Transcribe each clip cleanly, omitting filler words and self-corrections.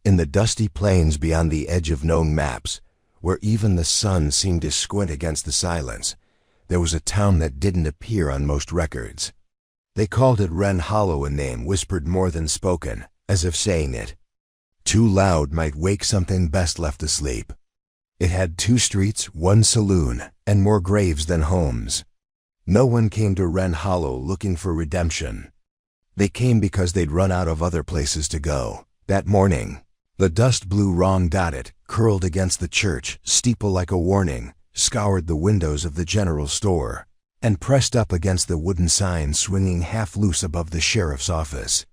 In the dusty plains beyond the edge of known maps, where even the sun seemed to squint against the silence, there was a town that didn't appear on most records. They called it Wren Hollow, a name whispered more than spoken, as if saying it too loud might wake something best left asleep. It had 2 streets, 1 saloon, and more graves than homes. No one came to Wren Hollow looking for redemption. They came because they'd run out of other places to go. That morning, the dust blew wrong-dotted, curled against the church steeple like a warning, scoured the windows of the general store, and pressed up against the wooden sign swinging half loose above the sheriff's office.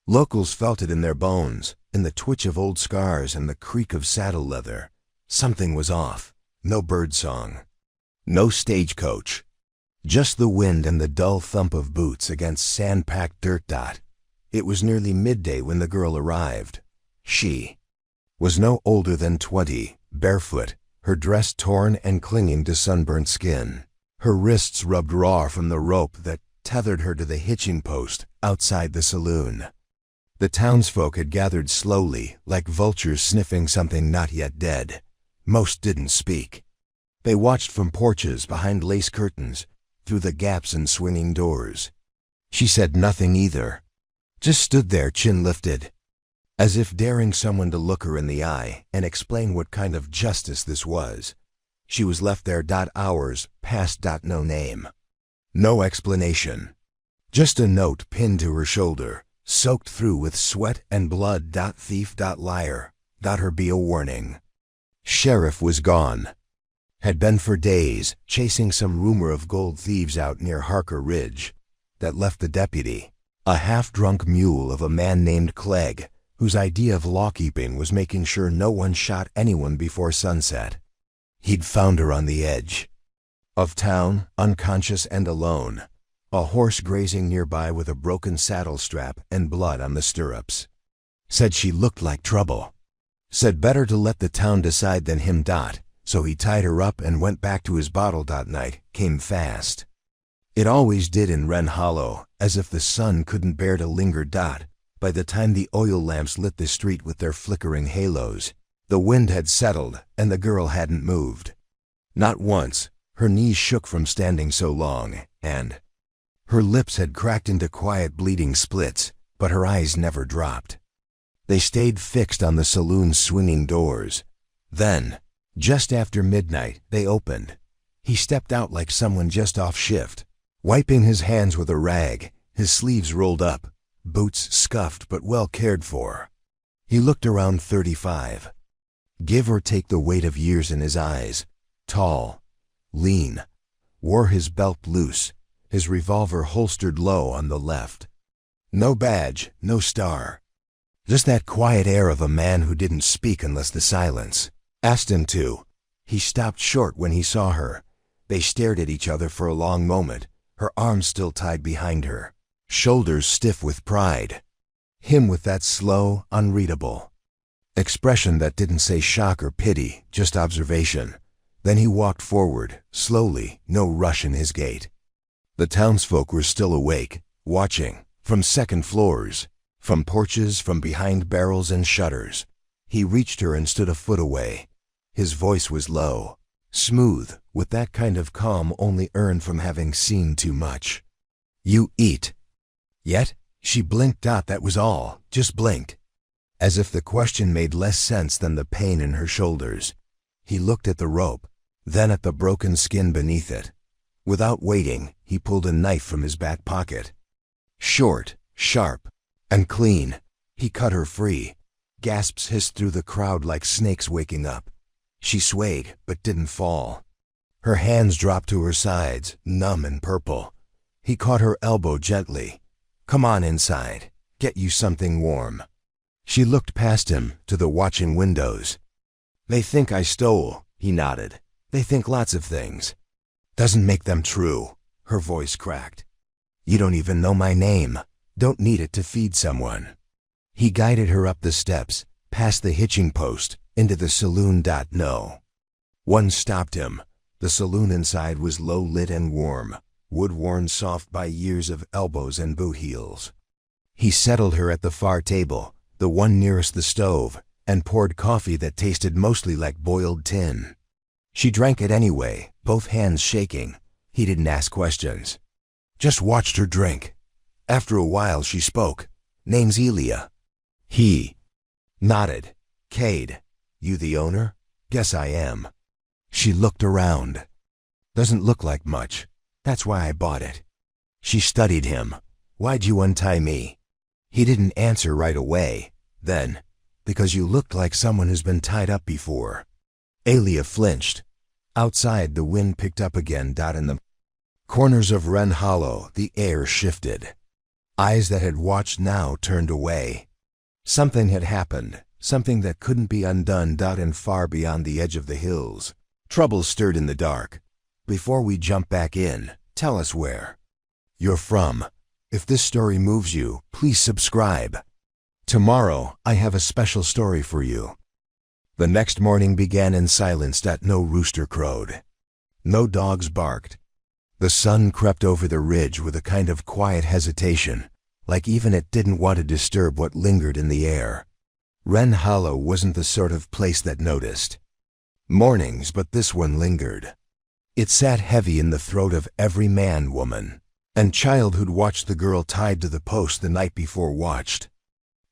Locals felt it in their bones, in the twitch of old scars and the creak of saddle leather. Something was off. No birdsong. No stagecoach. Just the wind and the dull thump of boots against sand-packed dirt dot. It was nearly midday when the girl arrived. She was no older than 20, barefoot, her dress torn and clinging to sunburnt skin. Her wrists rubbed raw from the rope that tethered her to the hitching post outside the saloon. The townsfolk had gathered slowly, like vultures sniffing something not yet dead. Most didn't speak. They watched from porches behind lace curtains, through the gaps in swinging doors. She said nothing either, just stood there chin lifted, as if daring someone to look her in the eye and explain what kind of justice this was. She was left there hours past no name. No explanation. Just a note pinned to her shoulder, soaked through with sweat and blood. Thief. Liar. Her be a warning. Sheriff was gone. Had been for days, chasing some rumor of gold thieves out near Harker Ridge. That left the deputy, a half-drunk mule of a man named Clegg, whose idea of lawkeeping was making sure no one shot anyone before sunset. He'd found her on the edge of town, unconscious and alone, a horse grazing nearby with a broken saddle strap and blood on the stirrups. Said she looked like trouble. Said better to let the town decide than him. So he tied her up and went back to his bottle. Night came fast. It always did in Wren Hollow, as if the sun couldn't bear to linger. By the time the oil lamps lit the street with their flickering halos, the wind had settled and the girl hadn't moved. Not once. Her knees shook from standing so long, and her lips had cracked into quiet bleeding splits, but her eyes never dropped. They stayed fixed on the saloon's swinging doors. Then, just after midnight, they opened. He stepped out like someone just off shift, wiping his hands with a rag, his sleeves rolled up, boots scuffed but well cared for. He looked around 35. Give or take the weight of years in his eyes. Tall, lean, wore his belt loose, his revolver holstered low on the left. No badge, no star. Just that quiet air of a man who didn't speak unless the silence asked him to. He stopped short when he saw her. They stared at each other for a long moment, her arms still tied behind her, shoulders stiff with pride. Him with that slow, unreadable expression that didn't say shock or pity, just observation. Then he walked forward, slowly, no rush in his gait. The townsfolk were still awake, watching, from second floors, from porches, from behind barrels and shutters. He reached her and stood a foot away. His voice was low, smooth, with that kind of calm only earned from having seen too much. You eat yet? She blinked. That was all, just blinked. As if the question made less sense than the pain in her shoulders. He looked at the rope, then at the broken skin beneath it. Without waiting, he pulled a knife from his back pocket. Short, sharp, and clean. He cut her free. Gasps hissed through the crowd like snakes waking up. She swayed, but didn't fall. Her hands dropped to her sides, numb and purple. He caught her elbow gently. Come on inside. Get you something warm. She looked past him, to the watching windows. They think I stole, he nodded. They think lots of things. Doesn't make them true. Her voice cracked. You don't even know my name. Don't need it to feed someone. He guided her up the steps, past the hitching post, into the saloon. No. One stopped him. The saloon inside was low-lit and warm, wood-worn soft by years of elbows and boot heels. He settled her at the far table, the one nearest the stove, and poured coffee that tasted mostly like boiled tin. She drank it anyway, both hands shaking. He didn't ask questions. Just watched her drink. After a while she spoke. Name's Elia. He nodded. Cade, you the owner? Guess I am. She looked around. Doesn't look like much. That's why I bought it. She studied him. Why'd you untie me? He didn't answer right away. Then, because you looked like someone who's been tied up before. Elia flinched. Outside, the wind picked up again. In the corners of Wren Hollow, the air shifted. Eyes that had watched now turned away. Something had happened, something that couldn't be undone. And far beyond the edge of the hills, trouble stirred in the dark. Before we jump back in, tell us where you're from. If this story moves you, please subscribe. Tomorrow, I have a special story for you. The next morning began in silence. No rooster crowed. No dogs barked. The sun crept over the ridge with a kind of quiet hesitation, like even it didn't want to disturb what lingered in the air. Wren Hollow wasn't the sort of place that noticed mornings, but this one lingered. It sat heavy in the throat of every man, woman, and child who'd watched the girl tied to the post the night before, watched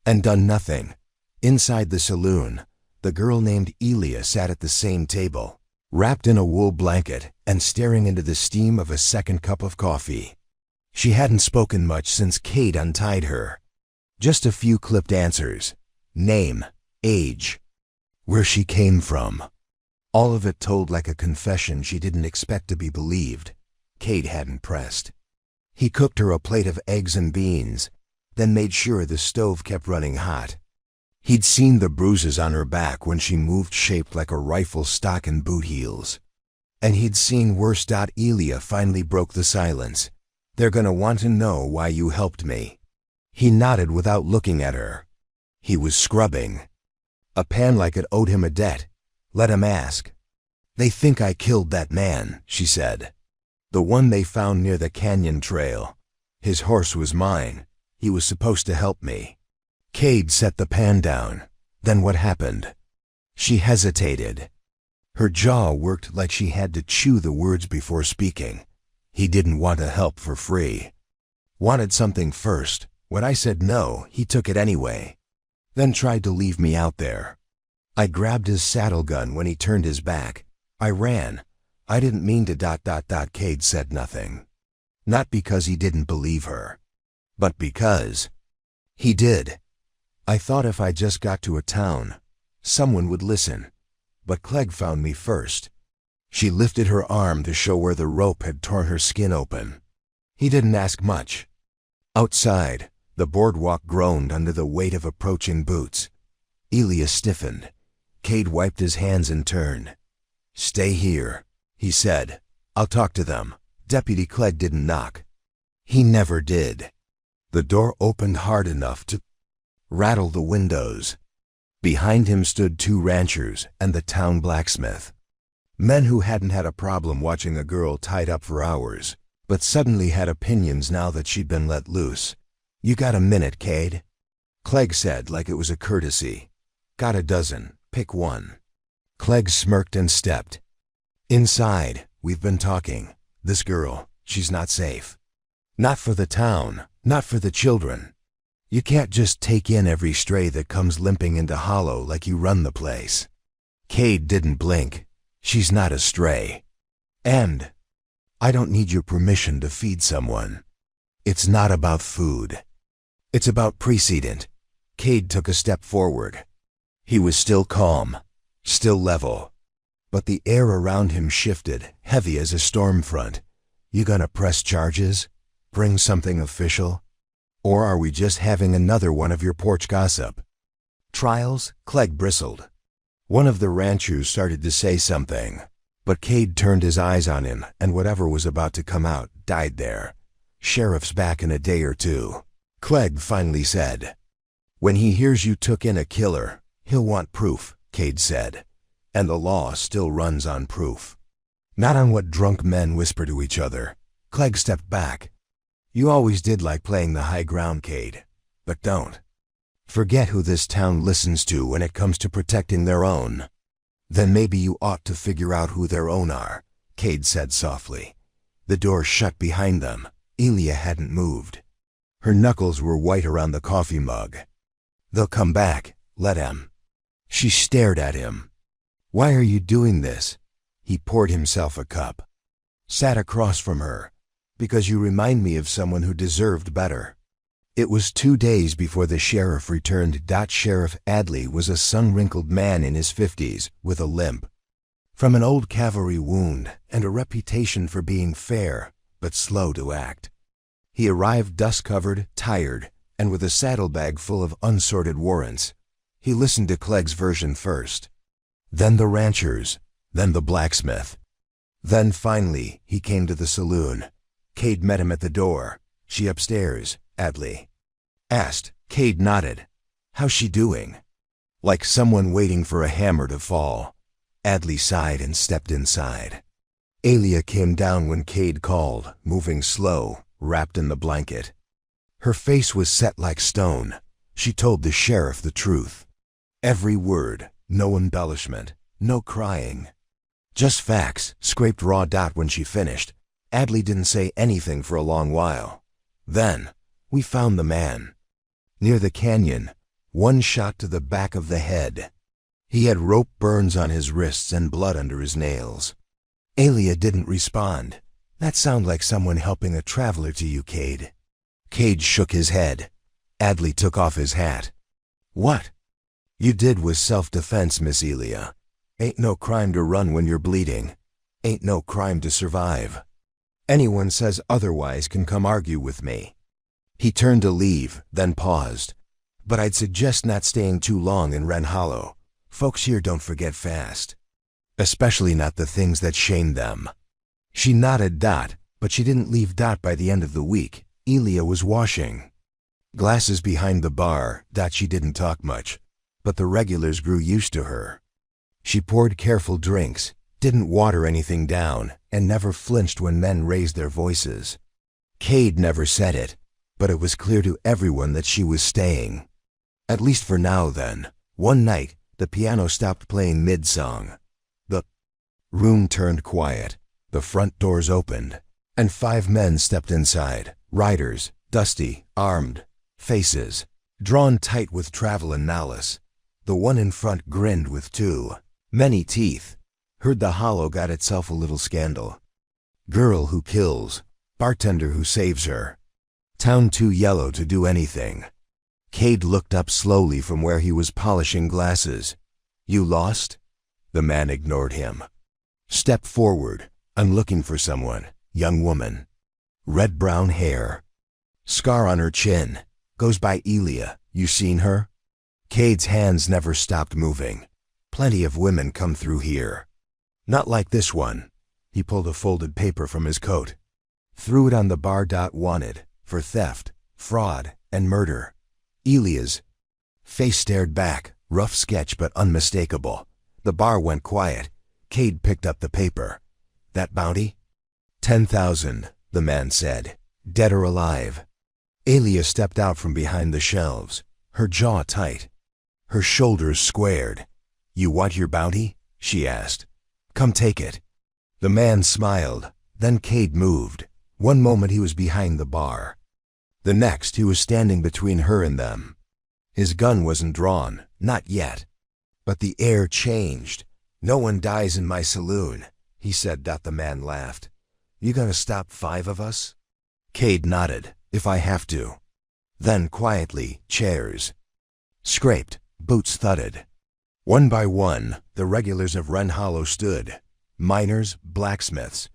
and done nothing. Inside the saloon, the girl named Elia sat at the same table, wrapped in a wool blanket and staring into the steam of a second cup of coffee. She hadn't spoken much since Cade untied her. Just a few clipped answers. Name, age, where she came from. All of it told like a confession she didn't expect to be believed. Cade hadn't pressed. He cooked her a plate of eggs and beans, then made sure the stove kept running hot. He'd seen the bruises on her back when she moved, shaped like a rifle stock and boot heels. And he'd seen worse. Elia finally broke the silence. They're gonna want to know why you helped me. He nodded without looking at her. He was scrubbing a pan like it owed him a debt. Let him ask. They think I killed that man, she said. The one they found near the canyon trail. His horse was mine. He was supposed to help me. Cade set the pan down. Then what happened? She hesitated. Her jaw worked like she had to chew the words before speaking. He didn't want to help for free. Wanted something first. When I said no, he took it anyway. Then tried to leave me out there. I grabbed his saddle gun when he turned his back. I ran. I didn't mean to. Cade said nothing. Not because he didn't believe her, but because he did. I thought if I just got to a town, someone would listen. But Clegg found me first. She lifted her arm to show where the rope had torn her skin open. He didn't ask much. Outside, the boardwalk groaned under the weight of approaching boots. Elia stiffened. Cade wiped his hands and turned. Stay here, he said. I'll talk to them. Deputy Clegg didn't knock. He never did. The door opened hard enough to rattle the windows. Behind him stood two ranchers and the town blacksmith. Men who hadn't had a problem watching a girl tied up for hours, but suddenly had opinions now that she'd been let loose. You got a minute, Cade? Clegg said like it was a courtesy. Got a dozen, pick one. Clegg smirked and stepped. Inside, we've been talking. This girl, she's not safe. Not for the town, not for the children. You can't just take in every stray that comes limping into Hollow like you run the place. Cade didn't blink. She's not a stray. And I don't need your permission to feed someone. It's not about food. It's about precedent. Cade took a step forward. He was still calm, still level. But the air around him shifted, heavy as a storm front. You gonna press charges? Bring something official? Or are we just having another one of your porch gossip? Trials? Clegg bristled. One of the ranchers started to say something, but Cade turned his eyes on him, and whatever was about to come out died there. Sheriff's back in a day or two. Clegg finally said. When he hears you took in a killer, he'll want proof, Cade said. And the law still runs on proof. Not on what drunk men whisper to each other. Clegg stepped back. You always did like playing the high ground, Cade. But don't. Forget who this town listens to when it comes to protecting their own. Then maybe you ought to figure out who their own are, Cade said softly. The door shut behind them. Elia hadn't moved. Her knuckles were white around the coffee mug. They'll come back. Let them. She stared at him. Why are you doing this? He poured himself a cup. Sat across from her. Because you remind me of someone who deserved better. It was 2 days before the sheriff returned. Sheriff Adley was a sun-wrinkled man in his 50s, with a limp. From an old cavalry wound and a reputation for being fair, but slow to act. He arrived dust-covered, tired, and with a saddlebag full of unsorted warrants. He listened to Clegg's version first. Then the ranchers, then the blacksmith. Then finally he came to the saloon. Cade met him at the door. She upstairs, Adley asked. Cade nodded. How's she doing? Like someone waiting for a hammer to fall. Adley sighed and stepped inside. Elia came down when Cade called, moving slow, wrapped in the blanket. Her face was set like stone. She told the sheriff the truth. Every word, no embellishment, no crying. Just facts, scraped raw. When she finished, Adley didn't say anything for a long while. Then, we found the man. Near the canyon, 1 shot to the back of the head. He had rope burns on his wrists and blood under his nails. Elia didn't respond. That sounded like someone helping a traveler to you, Cade. Cade shook his head. Adley took off his hat. What you did was self-defense, Miss Elia. Ain't no crime to run when you're bleeding. Ain't no crime to survive. Anyone says otherwise can come argue with me. He turned to leave, then paused. But I'd suggest not staying too long in Wren Hollow. Folks here don't forget fast. Especially not the things that shame them. She nodded. But she didn't leave. By the end of the week, Elia was washing glasses behind the bar. She didn't talk much, but the regulars grew used to her. She poured careful drinks, didn't water anything down, and never flinched when men raised their voices. Cade never said it, but it was clear to everyone that she was staying. At least for now, then. One night, the piano stopped playing mid-song. The room turned quiet. The front doors opened, and 5 men stepped inside. Riders, dusty, armed, faces drawn tight with travel and malice. The one in front grinned with many teeth. Heard the Hollow got itself a little scandal. Girl who kills, bartender who saves her. Town too yellow to do anything. Cade looked up slowly from where he was polishing glasses. You lost? The man ignored him. Step forward. I'm looking for someone. Young woman. Red-brown hair. Scar on her chin. Goes by Elia. You seen her? Cade's hands never stopped moving. Plenty of women come through here. Not like this one. He pulled a folded paper from his coat. Threw it on the bar. Wanted for theft, fraud, and murder. Elia's face stared back. Rough sketch but unmistakable. The bar went quiet. Cade picked up the paper. That bounty? 10,000, the man said. Dead or alive. Elia stepped out from behind the shelves, her jaw tight, her shoulders squared. You want your bounty? She asked. Come take it. The man smiled. Then Cade moved. One moment he was behind the bar. The next he was standing between her and them. His gun wasn't drawn, not yet. But the air changed. No one dies in my saloon, he said. The man laughed. You gonna stop 5 of us? Cade nodded. If I have to. Then quietly, chairs scraped, boots thudded. One by one, the regulars of Wren Hollow stood. Miners, blacksmiths,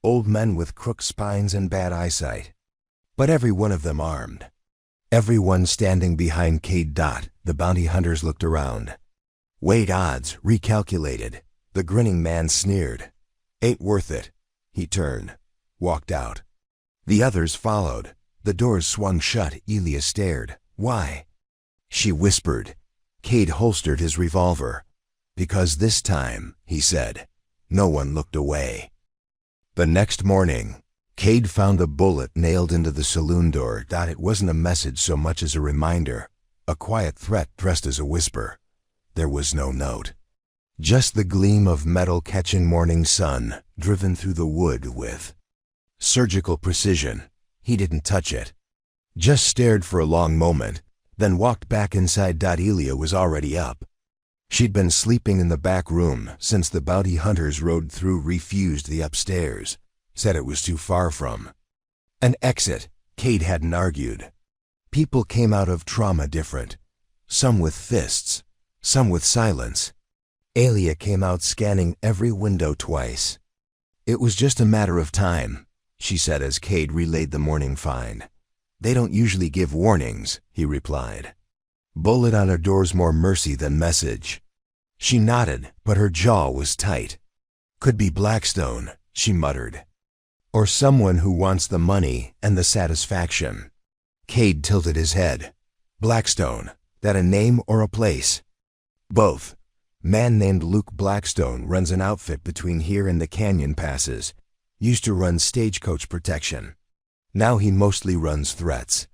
old men with crooked spines and bad eyesight. But every one of them armed. Everyone standing behind Cade. The bounty hunters looked around. Weighed odds, recalculated. The grinning man sneered. Ain't worth it. He turned, walked out. The others followed. The doors swung shut. Elia stared. Why? She whispered. Cade holstered his revolver. Because this time, he said. No one looked away. The next morning, Cade found a bullet nailed into the saloon door. It wasn't a message so much as a reminder. a quiet threat dressed as a whisper. There was no note. Just the gleam of metal catching morning sun, driven through the wood with surgical precision. He didn't touch it. Just stared for a long moment, then walked back inside. Elia was already up. She'd been sleeping in the back room since the bounty hunters rode through. Refused the upstairs. Said it was too far from an exit. Cade hadn't argued. People came out of trauma different. Some with fists, some with silence. Elia came out scanning every window twice. It was just a matter of time, she said as Cade relayed the morning find. They don't usually give warnings, he replied. Bullet on a door's more mercy than message. She nodded, but her jaw was tight. Could be Blackstone, she muttered. Or someone who wants the money and the satisfaction. Cade tilted his head. Blackstone, that a name or a place? Both. Man named Luke Blackstone runs an outfit between here and the canyon passes. Used to run stagecoach protection. Now he mostly runs threats.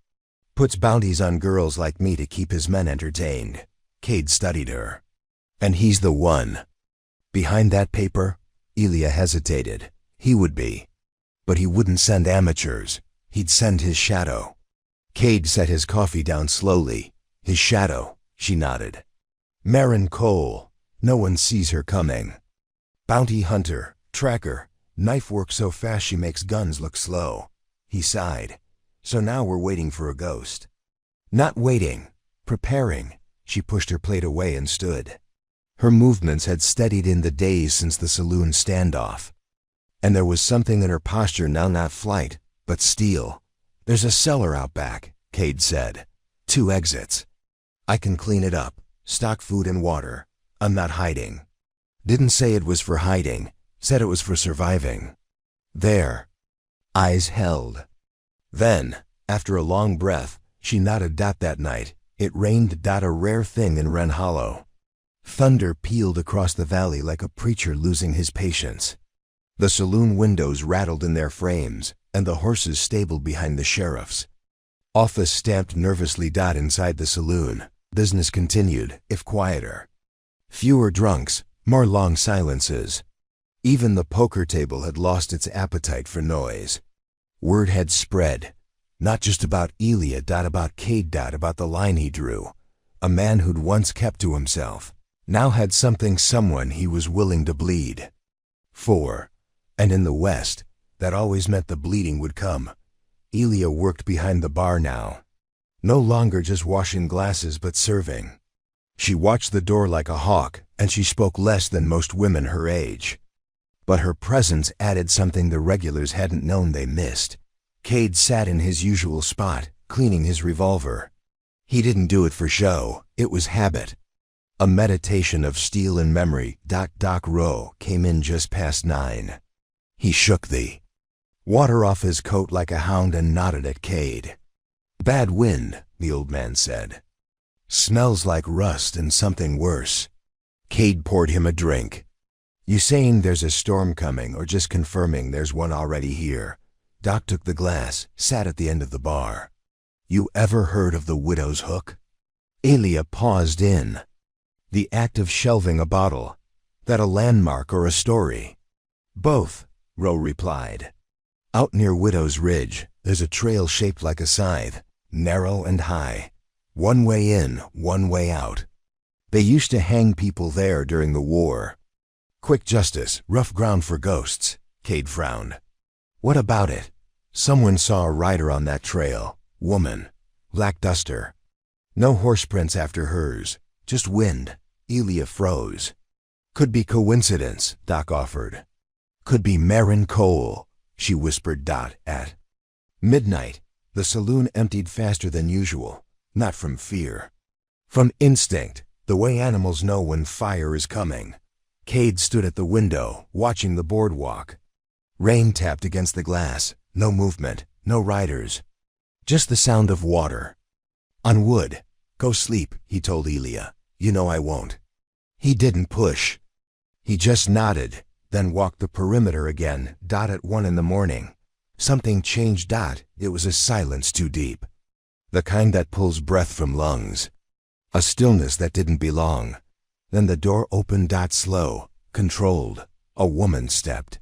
Puts bounties on girls like me to keep his men entertained. Cade studied her. And he's the one. Behind that paper? Elia hesitated. He would be. But he wouldn't send amateurs. He'd send his shadow. Cade set his coffee down slowly. His shadow, she nodded. Marin Cole. No one sees her coming. Bounty hunter, tracker, knife work so fast she makes guns look slow. He sighed. So now we're waiting for a ghost. Not waiting. Preparing. She pushed her plate away and stood. Her movements had steadied in the days since the saloon standoff. And there was something in her posture now, not flight, but steel. There's a cellar out back, Cade said. 2 exits. I can clean it up, stock food and water. I'm not hiding. Didn't say it was for hiding, said it was for surviving. There. Eyes held. Then, after a long breath, she nodded. That night, it rained. A rare thing in Wren Hollow. Thunder pealed across the valley like a preacher losing his patience. The saloon windows rattled in their frames, and the horses stabled behind the sheriff's office stamped nervously. Inside the saloon, business continued, if quieter. Fewer drunks, more long silences. Even the poker table had lost its appetite for noise. Word had spread, not just about Elia. About Cade. About the line he drew. A man who'd once kept to himself, now had someone he was willing to bleed for. And in the West, that always meant the bleeding would come. Elia worked behind the bar now. No longer just washing glasses but serving. She watched the door like a hawk, and she spoke less than most women her age. But her presence added something the regulars hadn't known they missed. Cade sat in his usual spot, cleaning his revolver. He didn't do it for show, it was habit. A meditation of steel and memory. Doc Rowe came in just past 9. He shook the water off his coat like a hound and nodded at Cade. Bad wind, the old man said. Smells like rust and something worse. Cade poured him a drink. You saying there's a storm coming or just confirming there's one already here? Doc took the glass, sat at the end of the bar. You ever heard of the widow's hook? Elia paused in. The act of shelving a bottle. That a landmark or a story? Both, Rowe replied. Out near Widow's Ridge, there's a trail shaped like a scythe, narrow and high. One way in, one way out. They used to hang people there during the war. Quick justice, rough ground for ghosts, Cade frowned. What about it? Someone saw a rider on that trail. Woman. Black duster. No horse prints after hers. Just wind. Elia froze. Could be coincidence, Doc offered. Could be Marin Cole, she whispered. At midnight, the saloon emptied faster than usual. Not from fear. From instinct, the way animals know when fire is coming. Cade stood at the window, watching the boardwalk. Rain tapped against the glass. No movement, no riders. Just the sound of water. On wood. Go sleep, he told Elia. You know I won't. He didn't push. He just nodded, then walked the perimeter again. At 1 in the morning. Something changed. It was a silence too deep. The kind that pulls breath from lungs. A stillness that didn't belong. Then the door opened. Slow, controlled. A woman stepped.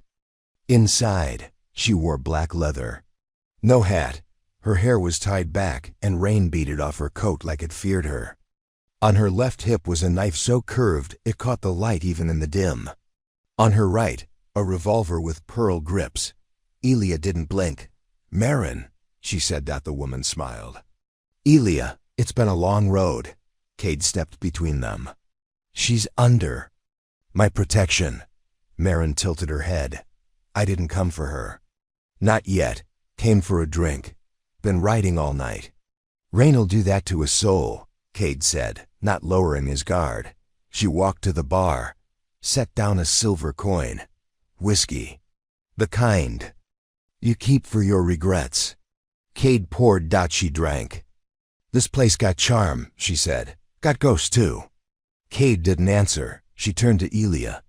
Inside, she wore black leather. No hat. Her hair was tied back, and rain beaded off her coat like it feared her. On her left hip was a knife so curved it caught the light even in the dim. On her right, a revolver with pearl grips. Elia didn't blink. "Marin," she said. The woman smiled. "Elia, it's been a long road." Cade stepped between them. "She's under my protection." Marin tilted her head. "I didn't come for her." "Not yet. Came for a drink. Been riding all night." "Rain'll do that to a soul," Cade said, not lowering his guard. She walked to the bar, set down a silver coin. "Whiskey. The kind you keep for your regrets." Cade poured. She drank. "This place got charm," she said. "Got ghosts, too." Cade didn't answer. She turned to Elia.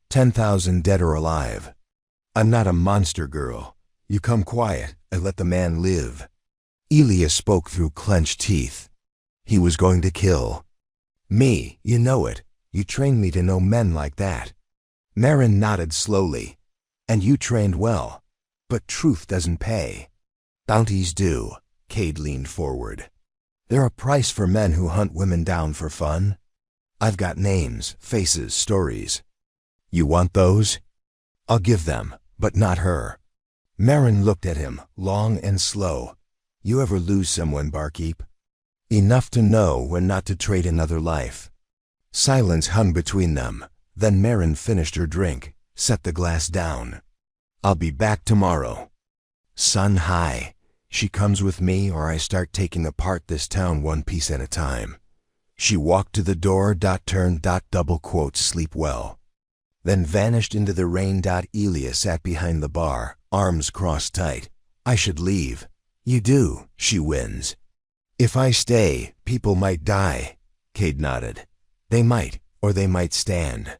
10,000 dead or alive. I'm not a monster girl. You come quiet and let the man live." Elia spoke through clenched teeth. "He was going to kill me, you know it. You trained me to know men like that." Marin nodded slowly. "And you trained well. But truth doesn't pay." "Bounties do." Cade leaned forward. "They're a price for men who hunt women down for fun. I've got names, faces, stories. You want those? I'll give them, but not her." Marin looked at him, long and slow. "You ever lose someone, barkeep? Enough to know when not to trade another life." Silence hung between them. Then Marin finished her drink, set the glass down. "I'll be back tomorrow. Sun high. She comes with me or I start taking apart this town one piece at a time." She walked to the door. Turned. Double quotes. "Sleep well." Then vanished into the rain. Elia sat behind the bar, arms crossed tight. "I should leave." "You do," she wins. "If I stay, people might die." Cade nodded. "They might, or they might stand.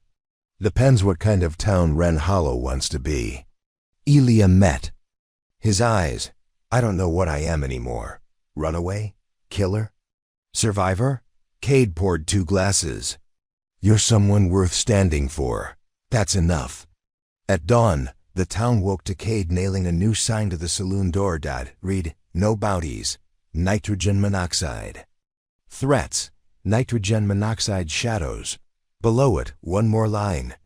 Depends what kind of town Wren Hollow wants to be." Elia met his eyes. "I don't know what I am anymore. Runaway? Killer? Survivor?" Cade poured 2 glasses. "You're someone worth standing for. That's enough." At dawn, the town woke to Cade nailing a new sign to the saloon door. Read, "No bounties. Nitrogen monoxide. Threats. Nitrogen monoxide shadows." Below it, one more line.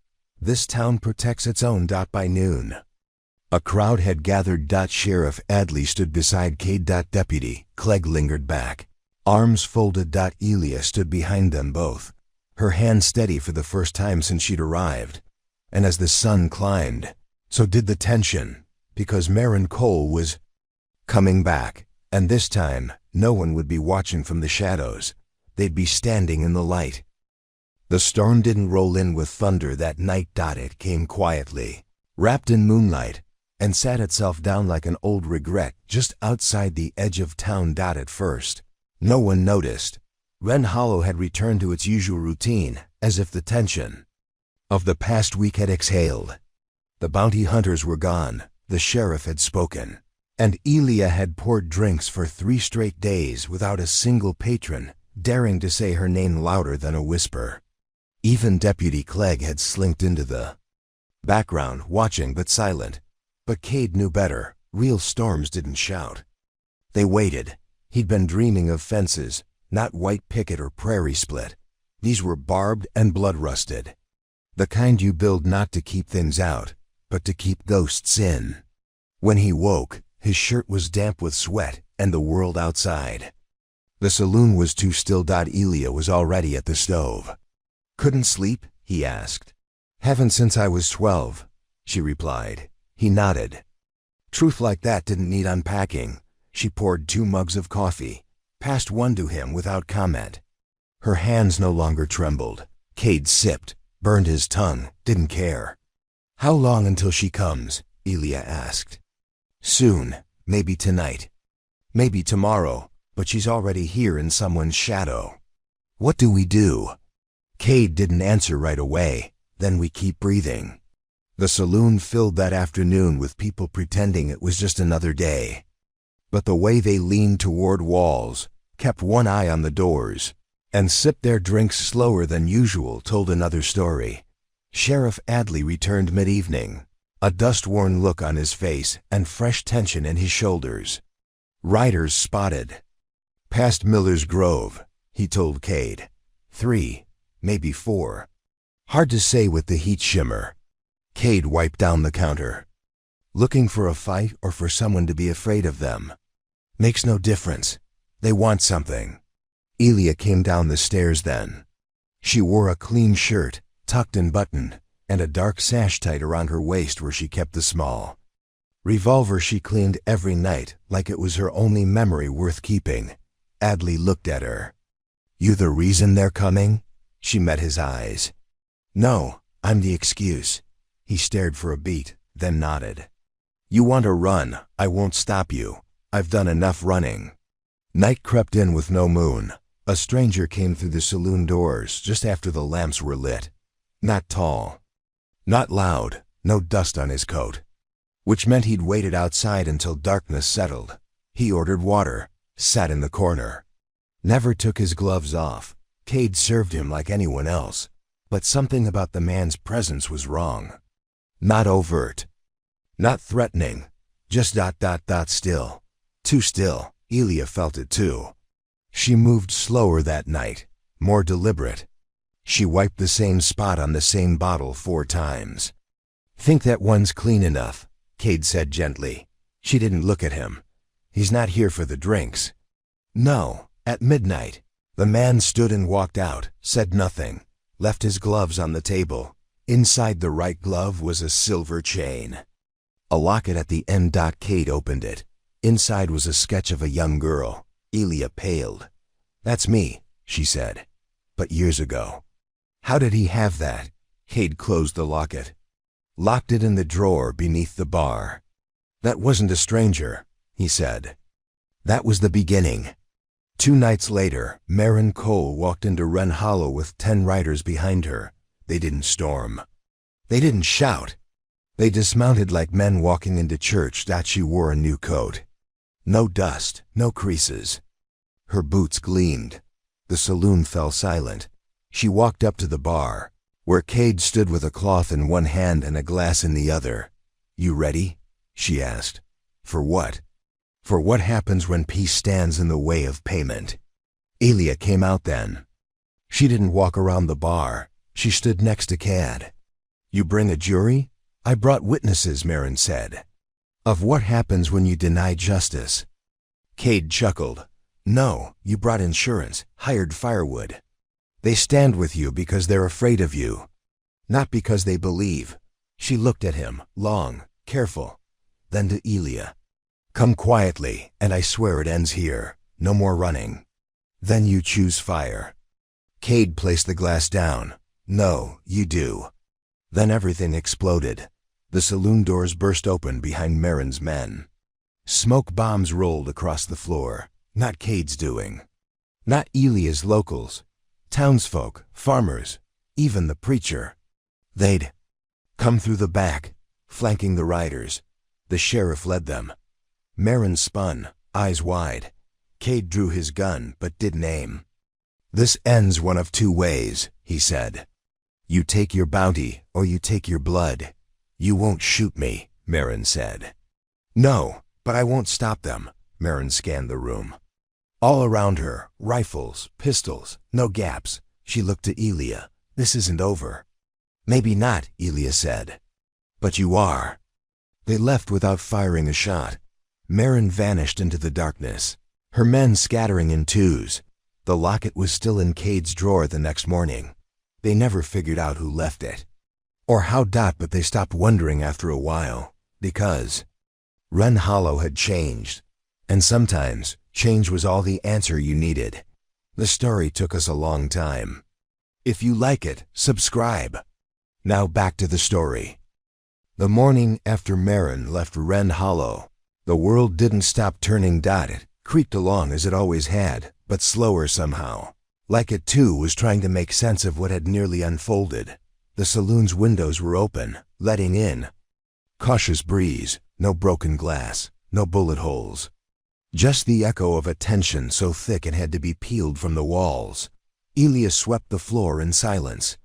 "This town protects its own." By noon, a crowd had gathered. Sheriff Adley stood beside Cade. Deputy Clegg lingered back, arms folded. Elia stood behind them both, her hand steady for the first time since she'd arrived. And as the sun climbed, so did the tension, because Marin Cole was coming back, and this time no one would be watching from the shadows. They'd be standing in the light. The storm didn't roll in with thunder that night. It came quietly, wrapped in moonlight, and sat itself down like an old regret just outside the edge of town. At first, no one noticed. Wren Hollow had returned to its usual routine, as if the tension of the past week had exhaled. The bounty hunters were gone, the sheriff had spoken, and Elia had poured drinks for 3 straight days without a single patron daring to say her name louder than a whisper. Even Deputy Clegg had slinked into the background, watching but silent. But Cade knew better. Real storms didn't shout. They waited. He'd been dreaming of fences, not white picket or prairie split. These were barbed and blood-rusted. The kind you build not to keep things out, but to keep ghosts in. When he woke, his shirt was damp with sweat and the world outside. The saloon was too still. Elia was already at the stove. "Couldn't sleep?" he asked. "Haven't since I was 12, she replied. He nodded. Truth like that didn't need unpacking. She poured 2 mugs of coffee, passed one to him without comment. Her hands no longer trembled. Cade sipped, burned his tongue, didn't care. "How long until she comes?" Elia asked. "Soon, maybe tonight. Maybe tomorrow, but she's already here in someone's shadow." "What do we do?" Cade didn't answer right away. "Then we keep breathing." The saloon filled that afternoon with people pretending it was just another day. But the way they leaned toward walls, kept one eye on the doors, and sipped their drinks slower than usual, told another story. Sheriff Adley returned mid-evening, a dust-worn look on his face and fresh tension in his shoulders. Riders spotted. Past Miller's Grove, he told Cade. 3, maybe 4. Hard to say with the heat shimmer. Cade wiped down the counter. Looking for a fight or for someone to be afraid of them? Makes no difference. They want something. Elia came down the stairs then. She wore a clean shirt, tucked and buttoned, and a dark sash tied around her waist where she kept the small revolver she cleaned every night like it was her only memory worth keeping. Adley looked at her. You the reason they're coming? She met his eyes. No, I'm the excuse. He stared for a beat, then nodded. You want to run, I won't stop you. I've done enough running. Night crept in with no moon. A stranger came through the saloon doors just after the lamps were lit. Not tall. Not loud, no dust on his coat. Which meant he'd waited outside until darkness settled. He ordered water, sat in the corner. Never took his gloves off. Cade served him like anyone else. But something about the man's presence was wrong. Not overt. Not threatening. Just ... still. Too still. Elia felt it too. She moved slower that night, more deliberate. She wiped the same spot on the same bottle 4 times. Think that one's clean enough, Cade said gently. She didn't look at him. He's not here for the drinks. No, at midnight. The man stood and walked out, said nothing, left his gloves on the table. Inside the right glove was a silver chain. A locket at the end. Cade opened it. Inside was a sketch of a young girl. Elia paled. That's me, she said. But years ago. How did he have that? Cade closed the locket. Locked it in the drawer beneath the bar. That wasn't a stranger, he said. That was the beginning. 2 nights later, Marin Cole walked into Wren Hollow with 10 riders behind her. They didn't storm. They didn't shout. They dismounted like men walking into church. She wore a new coat. No dust, no creases. Her boots gleamed. The saloon fell silent. She walked up to the bar, where Cade stood with a cloth in one hand and a glass in the other. You ready? She asked. For what? For what happens when peace stands in the way of payment. Elia came out then. She didn't walk around the bar. She stood next to Cade. You bring a jury? I brought witnesses, Marin said. Of what happens when you deny justice. Cade chuckled. No, you brought insurance, hired firewood. They stand with you because they're afraid of you. Not because they believe. She looked at him, long, careful. Then to Elia. Come quietly, and I swear it ends here. No more running. Then you choose fire. Cade placed the glass down. No, you do. Then everything exploded. The saloon doors burst open behind Marin's men. Smoke bombs rolled across the floor. Not Cade's doing. Not Elia's locals. Townsfolk, farmers, even the preacher. They'd come through the back, flanking the riders. The sheriff led them. Marin spun, eyes wide. Cade drew his gun, but didn't aim. This ends one of 2 ways, he said. You take your bounty, or you take your blood. You won't shoot me, Marin said. No, but I won't stop them. Marin scanned the room. All around her, rifles, pistols, no gaps. She looked to Elia. This isn't over. Maybe not, Elia said. But you are. They left without firing a shot. Marin vanished into the darkness, her men scattering in 2s. The locket was still in Cade's drawer the next morning. They never figured out who left it. Or how. But they stopped wondering after a while, because Wren Hollow had changed. And sometimes, change was all the answer you needed. The story took us a long time. If you like it, subscribe. Now back to the story. The morning after Marin left Wren Hollow, the world didn't stop turning. It creaked along as it always had, but slower somehow. Like it too was trying to make sense of what had nearly unfolded. The saloon's windows were open, letting in cautious breeze, no broken glass, no bullet holes. Just the echo of a tension so thick it had to be peeled from the walls. Elia swept the floor in silence.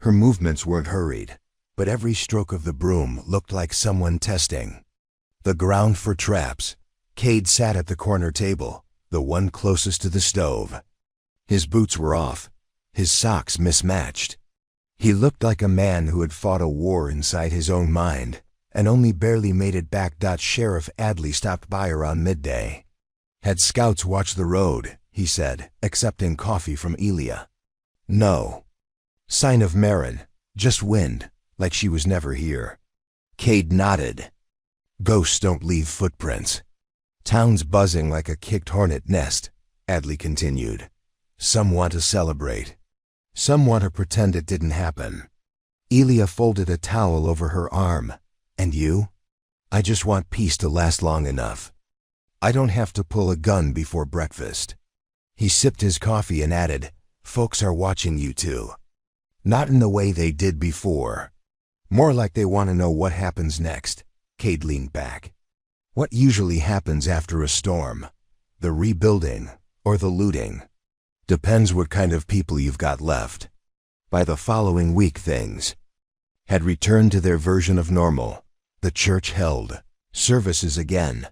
Her movements weren't hurried, but every stroke of the broom looked like someone testing the ground for traps. Cade sat at the corner table, the one closest to the stove. His boots were off, his socks mismatched. He looked like a man who had fought a war inside his own mind and only barely made it back. Sheriff Adley stopped by around midday. Had scouts watched the road, he said, accepting coffee from Elia. No. Sign of Marin, just wind, like she was never here. Cade nodded. Ghosts don't leave footprints. Town's buzzing like a kicked hornet nest, Adley continued. Some want to celebrate. Some want to pretend it didn't happen. Elia folded a towel over her arm. And you? I just want peace to last long enough. I don't have to pull a gun before breakfast. He sipped his coffee and added, folks are watching you too. Not in the way they did before. More like they want to know what happens next. Cade leaned back. What usually happens after a storm? The rebuilding or the looting? Depends what kind of people you've got left. By the following week, things had returned to their version of normal. The church held services again.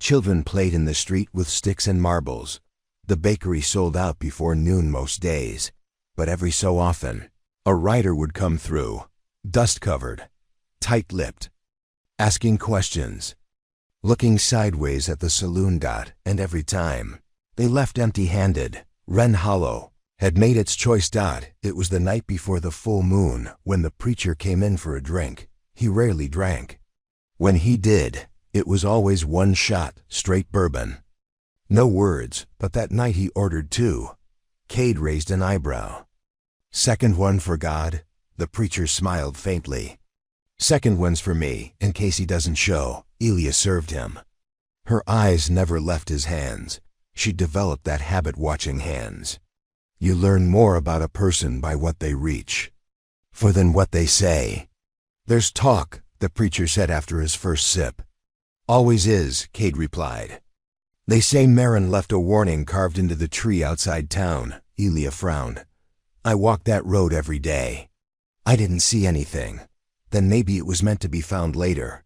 Children played in the street with sticks and marbles. The bakery sold out before noon most days. But every so often, a rider would come through, dust-covered, tight-lipped, asking questions, looking sideways at the saloon. And every time, they left empty-handed. Wren Hollow had made its choice. It was the night before the full moon when the preacher came in for a drink. He rarely drank. When he did, it was always one shot, straight bourbon. No words, but that night he ordered two. Cade raised an eyebrow. Second one for God? The preacher smiled faintly. Second one's for me, in case he doesn't show. Elia served him. Her eyes never left his hands. She developed that habit watching hands. You learn more about a person by what they reach for than what they say. There's talk, the preacher said after his first sip. Always is, Cade replied. They say Marin left a warning carved into the tree outside town. Elia frowned. I walk that road every day. I didn't see anything. Then maybe it was meant to be found later.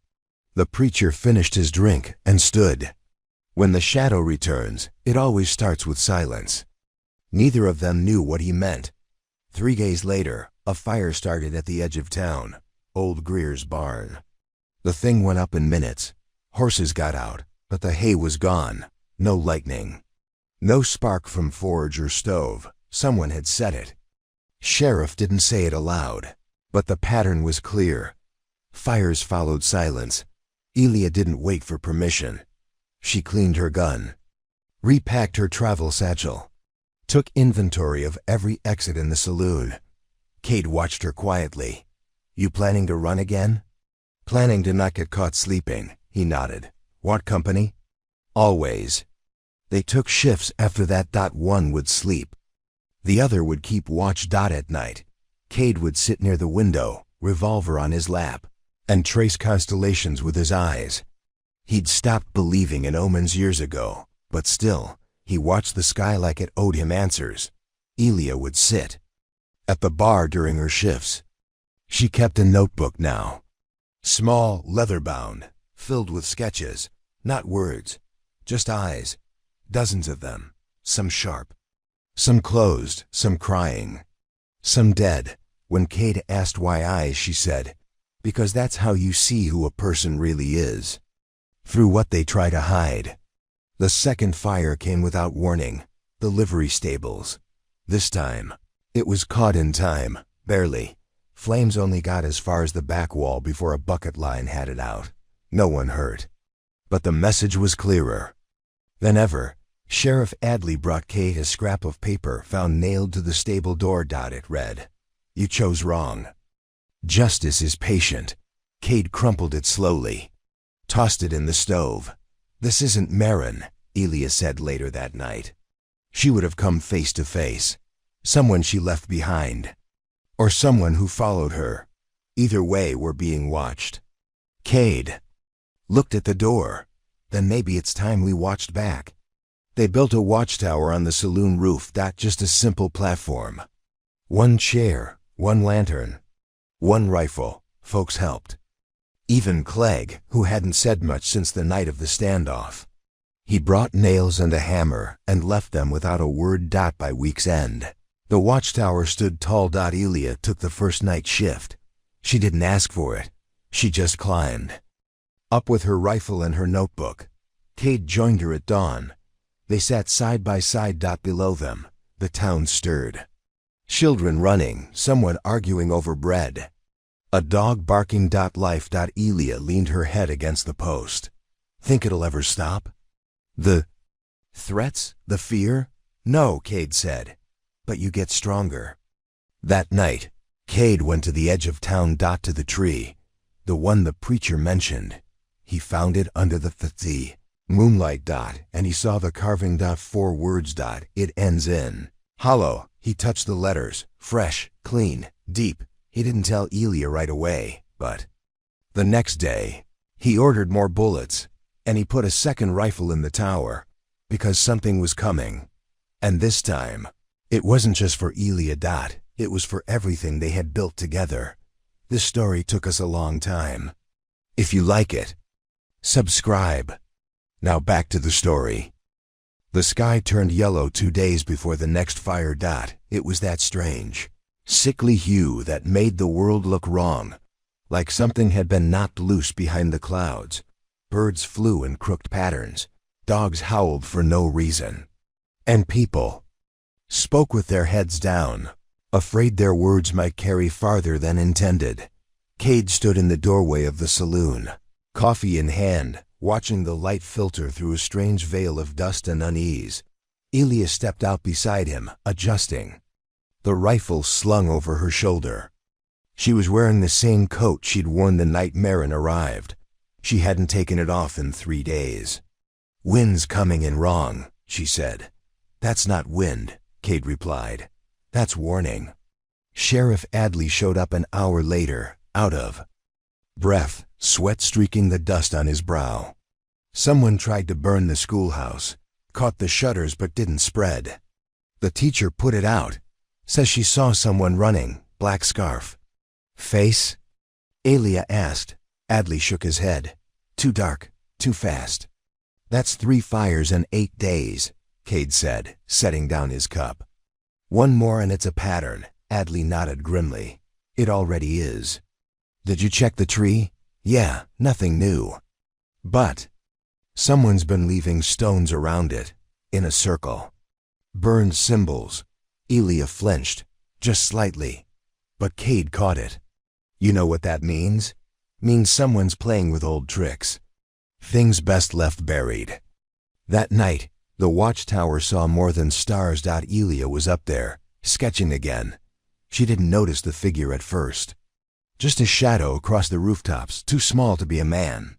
The preacher finished his drink and stood. When the shadow returns, it always starts with silence. Neither of them knew what he meant. 3 days later, a fire started at the edge of town, old Greer's barn. The thing went up in minutes. Horses got out, but the hay was gone. No lightning. No spark from forge or stove. Someone had set it. Sheriff didn't say it aloud, but the pattern was clear. Fires followed silence. Elia didn't wait for permission. She cleaned her gun, repacked her travel satchel, took inventory of every exit in the saloon. Cade watched her quietly. You planning to run again? Planning to not get caught sleeping, he nodded. Want company? Always. They took shifts after that. One would sleep. The other would keep watch. At night, Cade would sit near the window, revolver on his lap, and trace constellations with his eyes. He'd stopped believing in omens years ago, but still, he watched the sky like it owed him answers. Elia would sit at the bar during her shifts. She kept a notebook now. Small, leather-bound, filled with sketches, not words, just eyes. Dozens of them, some sharp, some closed, some crying, some dead. When Cade asked why eyes, she said, because that's how you see who a person really is, through what they try to hide. The second fire came without warning, the livery stables. This time, it was caught in time, barely. Flames only got as far as the back wall before a bucket line had it out. No one hurt. But the message was clearer than ever. Sheriff Adley brought Cade a scrap of paper found nailed to the stable door. It read, You chose wrong. Justice is patient. Cade crumpled it slowly, tossed it in the stove. This isn't Marin, Elia said later that night. She would have come face to face. Someone she left behind. Or someone who followed her. Either way, we're being watched. Cade looked at the door. Then maybe it's time we watched back. They built a watchtower on the saloon roof, just a simple platform. One chair, one lantern, one rifle. Folks helped. Even Clegg, who hadn't said much since the night of the standoff. He brought nails and a hammer and left them without a word. By week's end, the watchtower stood tall. Elia took the first night shift. She didn't ask for it. She just climbed. Up with her rifle and her notebook. Cade joined her at dawn. They sat side by side. Below them, the town stirred. Children running, someone arguing over bread. A dog barking. Life. Elia leaned her head against the post. Think it'll ever stop? The threats? The fear? No, Cade said. But you get stronger. That night, Cade went to the edge of town. To the tree. The one the preacher mentioned. He found it under the moonlight. And he saw the carving. 4 words. It ends in hollow. He touched the letters. Fresh, clean, deep. He didn't tell Elia right away, but the next day, he ordered more bullets, and he put a second rifle in the tower, because something was coming. And this time, it wasn't just for Elia. It was for everything they had built together. This story took us a long time. If you like it, subscribe. Now back to the story. The sky turned yellow 2 days before the next fire. It was that strange, sickly hue that made the world look wrong, like something had been knocked loose behind the clouds. Birds flew in crooked patterns. Dogs howled for no reason. And people spoke with their heads down, afraid their words might carry farther than intended. Cade stood in the doorway of the saloon, coffee in hand, watching the light filter through a strange veil of dust and unease. Elia stepped out beside him, adjusting, the rifle slung over her shoulder. She was wearing the same coat she'd worn the night Marin arrived. She hadn't taken it off in 3 days. Wind's coming in wrong, she said. That's not wind, Cade replied. That's warning. Sheriff Adley showed up an hour later, out of breath, sweat streaking the dust on his brow. Someone tried to burn the schoolhouse, caught the shutters but didn't spread. The teacher put it out. Says she saw someone running, black scarf. Face? Elia asked. Adley shook his head. Too dark, too fast. That's 3 fires in 8 days, Cade said, setting down his cup. One more and it's a pattern, Adley nodded grimly. It already is. Did you check the tree? Yeah, nothing new. But someone's been leaving stones around it, in a circle. Burned symbols. Elia flinched, just slightly. But Cade caught it. You know what that means? Means someone's playing with old tricks. Things best left buried. That night, the watchtower saw more than stars. Elia was up there, sketching again. She didn't notice the figure at first. Just a shadow across the rooftops, too small to be a man.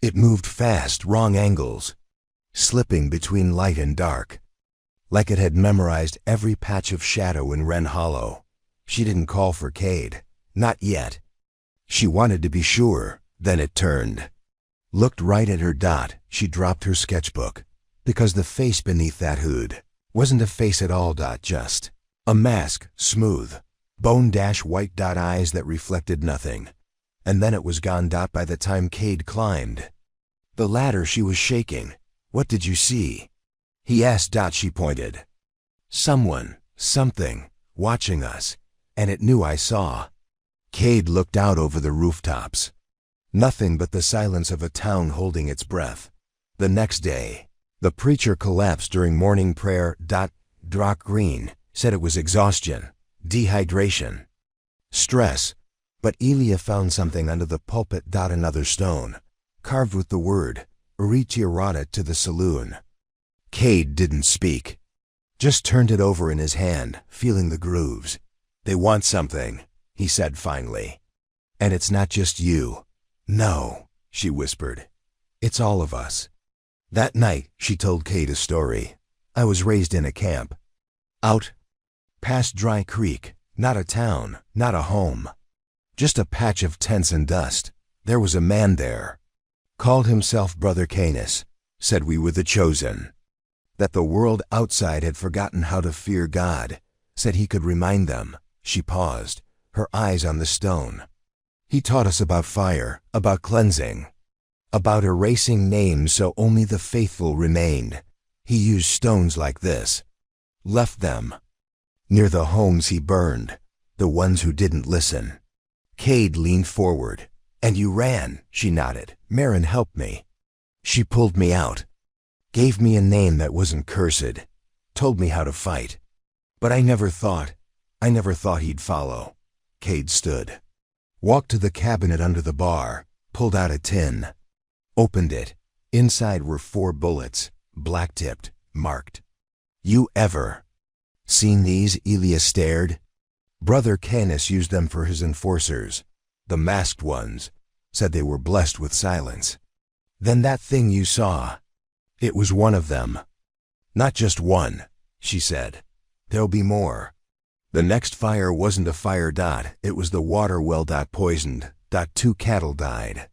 It moved fast, wrong angles, slipping between light and dark, like it had memorized every patch of shadow in Wren Hollow. She didn't call for Cade. Not yet. She wanted to be sure. Then it turned. Looked right at her. She dropped her sketchbook, because the face beneath that hood wasn't a face at all. Just a mask, smooth, bone-white. Eyes that reflected nothing. And then it was gone. By the time Cade climbed the ladder, she was shaking. What did you see? He asked. She pointed. Someone, something, watching us, and it knew I saw. Cade looked out over the rooftops. Nothing but the silence of a town holding its breath. The next day, the preacher collapsed during morning prayer. Doc Green said it was exhaustion, dehydration, stress. But Elia found something under the pulpit. Another stone, carved with the word Ritirata to the saloon. Cade didn't speak, just turned it over in his hand, feeling the grooves. They want something, he said finally. And it's not just you. No, she whispered. It's all of us. That night, she told Cade a story. I was raised in a camp. Out past Dry Creek, not a town, not a home. Just a patch of tents and dust. There was a man there. Called himself Brother Canis. Said we were the chosen. that the world outside had forgotten how to fear God, said he could remind them. She paused, her eyes on the stone. He taught us about fire, about cleansing, about erasing names so only the faithful remained. He used stones like this, left them near the homes he burned, the ones who didn't listen. Cade leaned forward. And you ran, she nodded. Marin helped me. She pulled me out, gave me a name that wasn't cursed, told me how to fight. But I never thought he'd follow. Cade stood, walked to the cabinet under the bar, pulled out a tin, opened it. Inside were 4 bullets, black-tipped, marked. You ever seen these? Elia stared. Brother Canis used them for his enforcers. The masked ones said they were blessed with silence. Then that thing you saw, it was one of them. Not just one, she said. There'll be more. The next fire wasn't a fire. It was the water well. Poisoned. 2 cattle died.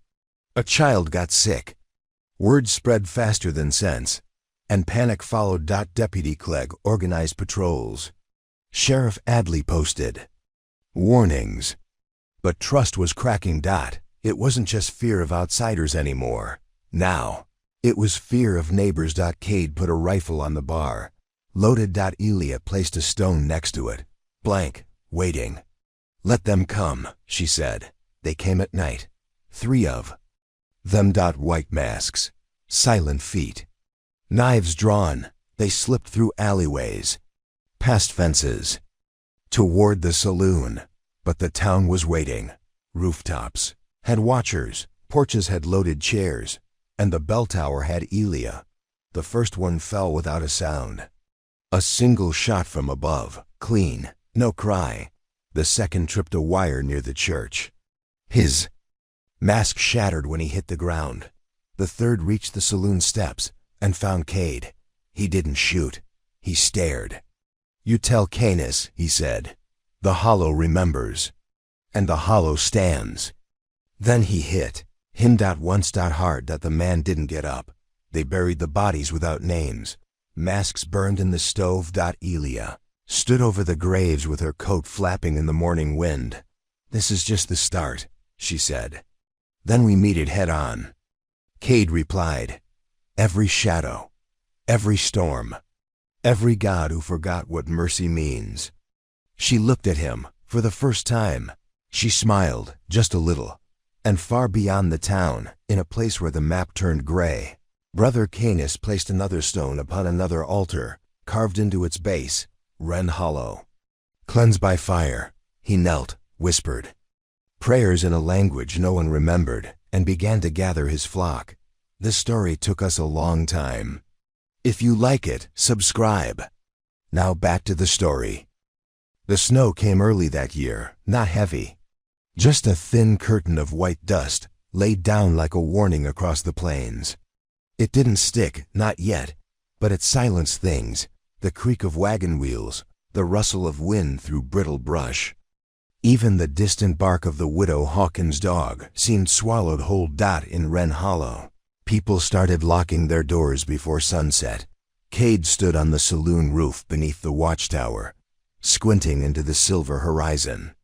A child got sick. Word spread faster than sense, and panic followed. Deputy Clegg organized patrols. Sheriff Adley posted warnings. But trust was cracking. It wasn't just fear of outsiders anymore. Now, it was fear of neighbors. Cade put a rifle on the bar, loaded. Elia placed a stone next to it, blank, waiting. Let them come, she said. They came at night. 3 of them. White masks, silent feet, knives drawn. They slipped through alleyways, past fences, toward the saloon. But the town was waiting. Rooftops had watchers, porches had loaded chairs, and the bell tower had Elia. The first one fell without a sound. A single shot from above, clean, no cry. The second tripped a wire near the church. His mask shattered when he hit the ground. The third reached the saloon steps and found Cade. He didn't shoot. He stared. You tell Canis, he said. The Hollow remembers. And the Hollow stands. Then he hit him. Once hard that the man didn't get up. They buried the bodies without names. Masks burned in the stove. Elia stood over the graves with her coat flapping in the morning wind. This is just the start, she said. Then we meet it head on. Cade replied. Every shadow, every storm, every God who forgot what mercy means. She looked at him for the first time. She smiled, just a little. And far beyond the town, in a place where the map turned gray, Brother Canis placed another stone upon another altar, carved into its base, Wren Hollow. Cleansed by fire, he knelt, whispered prayers in a language no one remembered, and began to gather his flock. This story took us a long time. If you like it, subscribe. Now back to the story. The snow came early that year, not heavy. Just a thin curtain of white dust laid down like a warning across the plains. It didn't stick, not yet, but it silenced things, the creak of wagon wheels, the rustle of wind through brittle brush. Even the distant bark of the widow Hawkins' dog seemed swallowed whole. In Wren Hollow, people started locking their doors before sunset. Cade stood on the saloon roof beneath the watchtower, squinting into the silver horizon.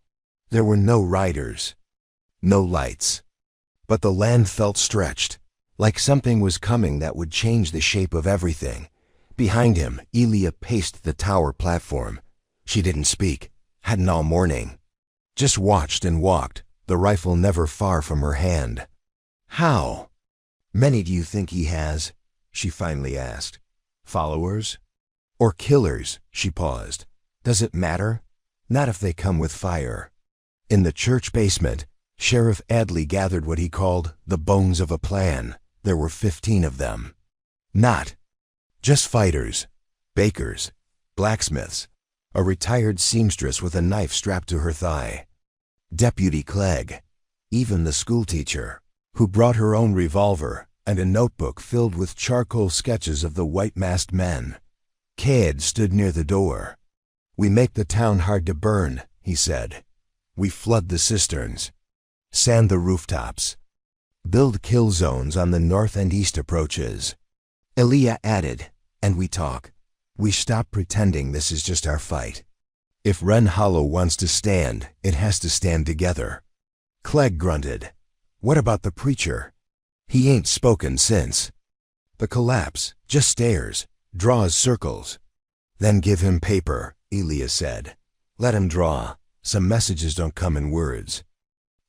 There were no riders, no lights, but the land felt stretched, like something was coming that would change the shape of everything. Behind him, Elia paced the tower platform. She didn't speak, hadn't all morning. Just watched and walked, the rifle never far from her hand. How many do you think he has? She finally asked. Followers? Or killers? She paused. Does it matter? Not if they come with fire. In the church basement, Sheriff Adley gathered what he called the bones of a plan. There were 15 of them. Not just fighters, bakers, blacksmiths, a retired seamstress with a knife strapped to her thigh, Deputy Clegg, even the schoolteacher, who brought her own revolver and a notebook filled with charcoal sketches of the white-masked men. Cade stood near the door. We make the town hard to burn, he said. We flood the cisterns, sand the rooftops, build kill zones on the north and east approaches. Elia added, And we talk. We stop pretending this is just our fight. If Wren Hollow wants to stand, it has to stand together. Clegg grunted. What about the preacher? He ain't spoken since. The collapse, just stares, draws circles. Then give him paper, Elia said. Let him draw. Some messages don't come in words.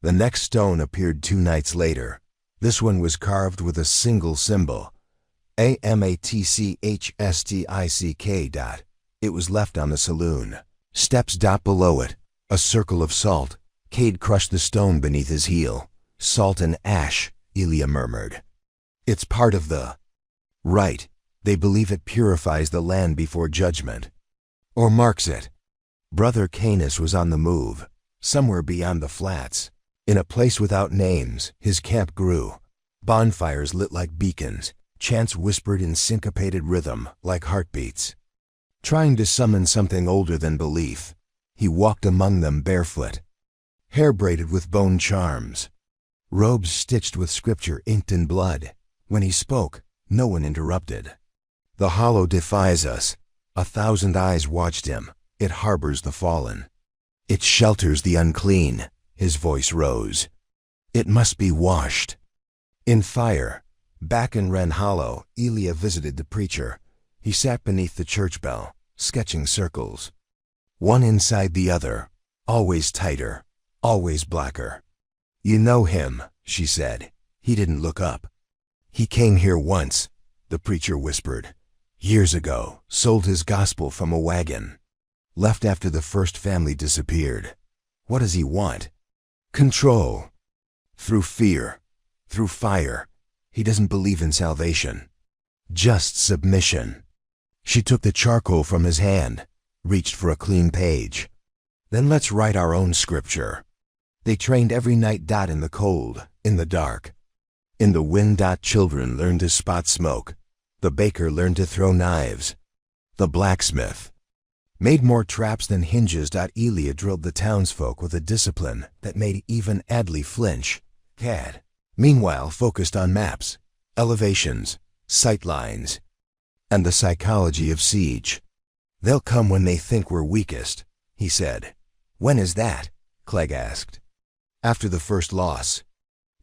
The next stone appeared 2 nights later. This one was carved with a single symbol. AMATCHSTICK. It was left on the saloon. Steps below it. A circle of salt. Cade crushed the stone beneath his heel. Salt and ash, Elia murmured. It's part of the... Right. They believe it purifies the land before judgment. Or marks it. Brother Canis was on the move, somewhere beyond the flats. In a place without names, his camp grew. Bonfires lit like beacons. Chants whispered in syncopated rhythm, like heartbeats. Trying to summon something older than belief, he walked among them barefoot. Hair braided with bone charms. Robes stitched with scripture inked in blood. When he spoke, no one interrupted. The hollow defies us. 1,000 eyes watched him. It harbors the fallen. It shelters the unclean. His voice rose. It must be washed. In fire, back in Wren Hollow, Elia visited the preacher. He sat beneath the church bell, sketching circles. One inside the other, always tighter, always blacker. You know him, she said. He didn't look up. He came here once, the preacher whispered. Years ago, sold his gospel from a wagon. Left after the first family disappeared. What does he want? Control. Through fear. Through fire. He doesn't believe in salvation. Just submission. She took the charcoal from his hand, reached for a clean page. Then let's write our own scripture. They trained every night. In the cold, in the dark. In the wind. Children learned to spot smoke. The baker learned to throw knives. The blacksmith made more traps than hinges. Elia drilled the townsfolk with a discipline that made even Adley flinch. Cad, meanwhile, focused on maps, elevations, sight lines, and the psychology of siege. They'll come when they think we're weakest, he said. When is that? Clegg asked. After the first loss.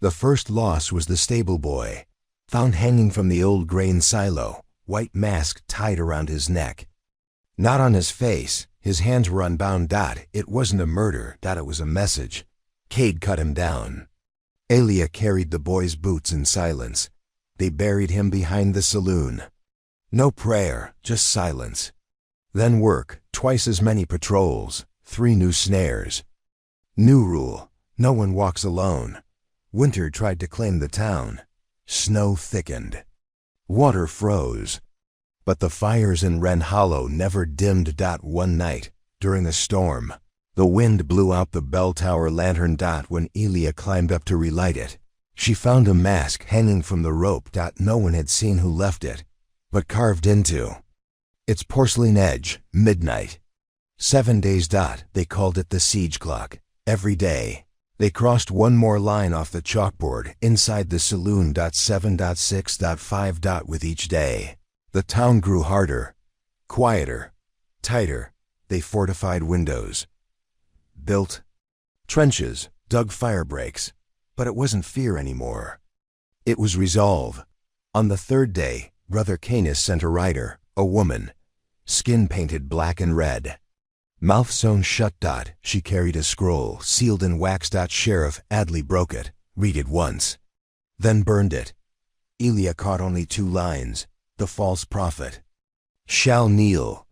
The first loss was the stable boy, found hanging from the old grain silo, white mask tied around his neck. Not on his face, his hands were unbound. It wasn't a murder. It was a message. Cade cut him down. Elia carried the boy's boots in silence. They buried him behind the saloon. No prayer, just silence. Then work, twice as many patrols, 3 new snares. New rule, no one walks alone. Winter tried to claim the town. Snow thickened. Water froze. But the fires in Wren Hollow never dimmed. One night, during a storm, the wind blew out the bell tower lantern. When Elia climbed up to relight it, she found a mask hanging from the rope. No one had seen who left it, but carved into its porcelain edge, midnight. 7 days. They called it the siege clock. Every day, they crossed one more line off the chalkboard inside the saloon. 7.6.5. With each day, the town grew harder, quieter, tighter. They fortified windows, built trenches, dug fire breaks. But it wasn't fear anymore. It was resolve. On the 3rd day, Brother Canis sent a rider, a woman, skin painted black and red. Mouth sewn shut. She carried a scroll, sealed in wax. Sheriff Adley broke it, read it once, then burned it. Elia caught only 2 lines. The false prophet shall kneel.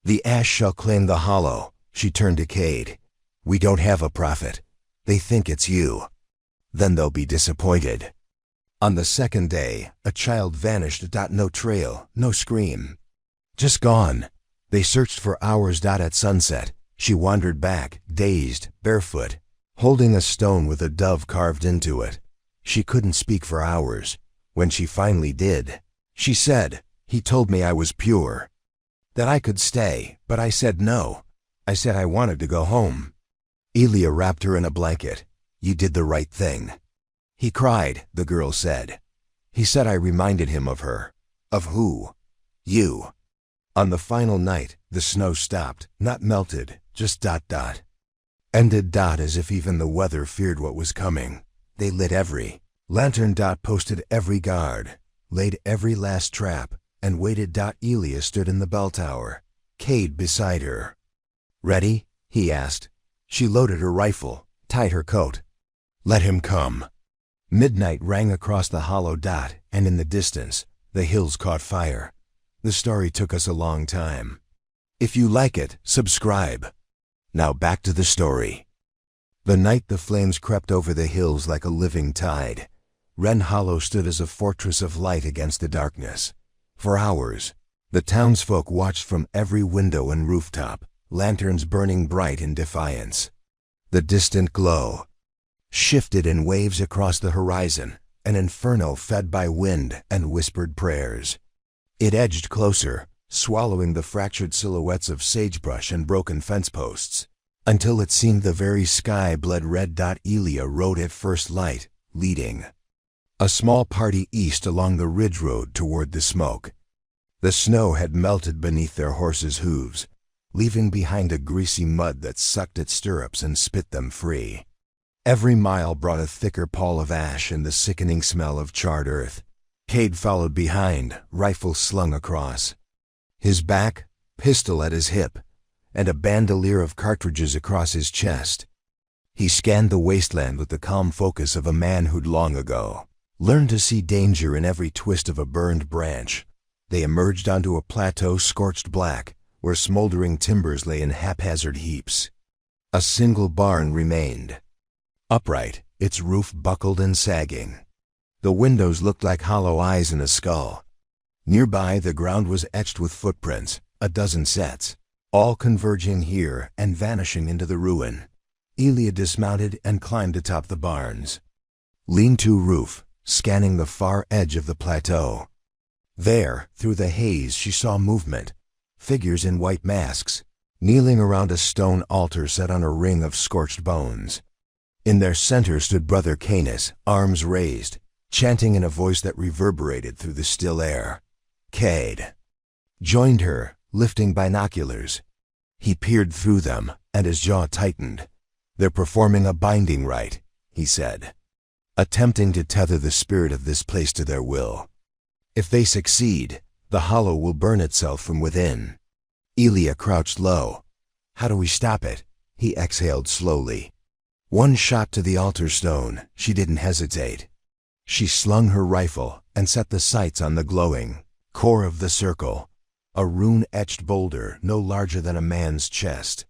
The ash shall claim the hollow. She turned to Cade. We don't have a prophet. They think it's you. Then they'll be disappointed. On the 2nd day, a child vanished. No trail, no scream. Just gone. They searched for hours. At sunset, she wandered back, dazed, barefoot, holding a stone with a dove carved into it. She couldn't speak for hours. When she finally did, she said, he told me I was pure, that I could stay, but I said no. I said I wanted to go home. Elia wrapped her in a blanket. You did the right thing. He cried, the girl said. He said I reminded him of her. Of who? You. On the final night, the snow stopped, not melted, just ... Ended ... as if even the weather feared what was coming. They lit every lantern ... posted every guard, laid every last trap, and waited ... Elia stood in the bell tower, Cade beside her. Ready? He asked. She loaded her rifle, tied her coat. Let him come. Midnight rang across the hollow ... and in the distance, the hills caught fire. The story took us a long time. If you like it, subscribe. Now back to the story. The night the flames crept over the hills like a living tide, Wren Hollow stood as a fortress of light against the darkness. For hours, the townsfolk watched from every window and rooftop, lanterns burning bright in defiance. The distant glow shifted in waves across the horizon, an inferno fed by wind and whispered prayers. It edged closer, swallowing the fractured silhouettes of sagebrush and broken fence posts, until it seemed the very sky bled red. Elia rode at first light, leading a small party east along the ridge road toward the smoke. The snow had melted beneath their horses' hooves, leaving behind a greasy mud that sucked at stirrups and spit them free. Every mile brought a thicker pall of ash and the sickening smell of charred earth. Cade followed behind, rifle slung across his back, pistol at his hip, and a bandolier of cartridges across his chest. He scanned the wasteland with the calm focus of a man who'd long ago learned to see danger in every twist of a burned branch. They emerged onto a plateau scorched black, where smoldering timbers lay in haphazard heaps. A single barn remained, upright, its roof buckled and sagging. The windows looked like hollow eyes in a skull. Nearby, the ground was etched with footprints, a dozen sets, all converging here and vanishing into the ruin. Elia dismounted and climbed atop the barn's lean-to roof, scanning the far edge of the plateau. There, through the haze, she saw movement, figures in white masks, kneeling around a stone altar set on a ring of scorched bones. In their center stood Brother Canis, arms raised, chanting in a voice that reverberated through the still air. Cade joined her, lifting binoculars. He peered through them, and his jaw tightened. They're performing a binding rite, he said, attempting to tether the spirit of this place to their will. If they succeed, the hollow will burn itself from within. Elia crouched low. How do we stop it? He exhaled slowly. One shot to the altar stone. She didn't hesitate. She slung her rifle and set the sights on the glowing core of the circle, a rune-etched boulder no larger than a man's chest.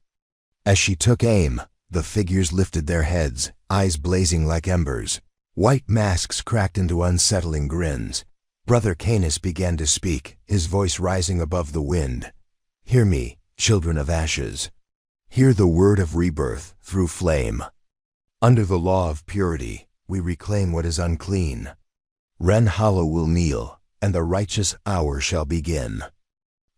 As she took aim, the figures lifted their heads, eyes blazing like embers. White masks cracked into unsettling grins. Brother Canis began to speak, his voice rising above the wind. Hear me, children of ashes. Hear the word of rebirth through flame. Under the law of purity, we reclaim what is unclean. Wren Hollow will kneel, and the righteous hour shall begin.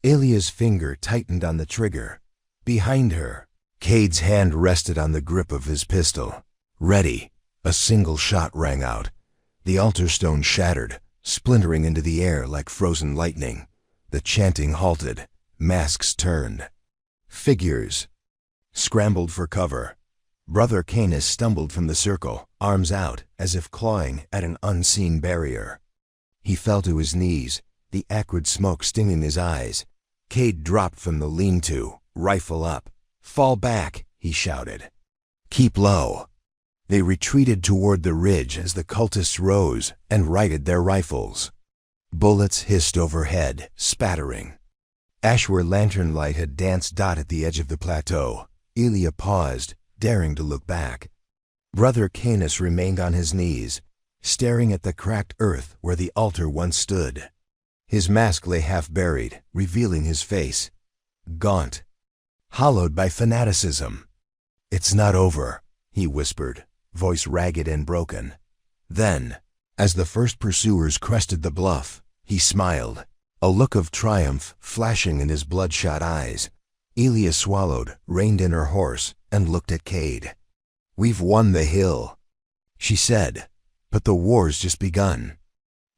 Elia's finger tightened on the trigger. Behind her, Cade's hand rested on the grip of his pistol. Ready. A single shot rang out. The altar stone shattered, splintering into the air like frozen lightning. The chanting halted. Masks turned. Figures scrambled for cover. Brother Canis stumbled from the circle, arms out, as if clawing at an unseen barrier. He fell to his knees, the acrid smoke stinging his eyes. Cade dropped from the lean-to, rifle up. Fall back, he shouted. Keep low. They retreated toward the ridge as the cultists rose and righted their rifles. Bullets hissed overhead, spattering. Ash where lantern light had danced at the edge of the plateau. Elia paused, daring to look back. Brother Canis remained on his knees, staring at the cracked earth where the altar once stood. His mask lay half-buried, revealing his face. Gaunt, hollowed by fanaticism. It's not over, he whispered, voice ragged and broken. Then, as the first pursuers crested the bluff, he smiled, a look of triumph flashing in his bloodshot eyes. Elia swallowed, reined in her horse, and looked at Cade. We've won the hill, she said, but the war's just begun.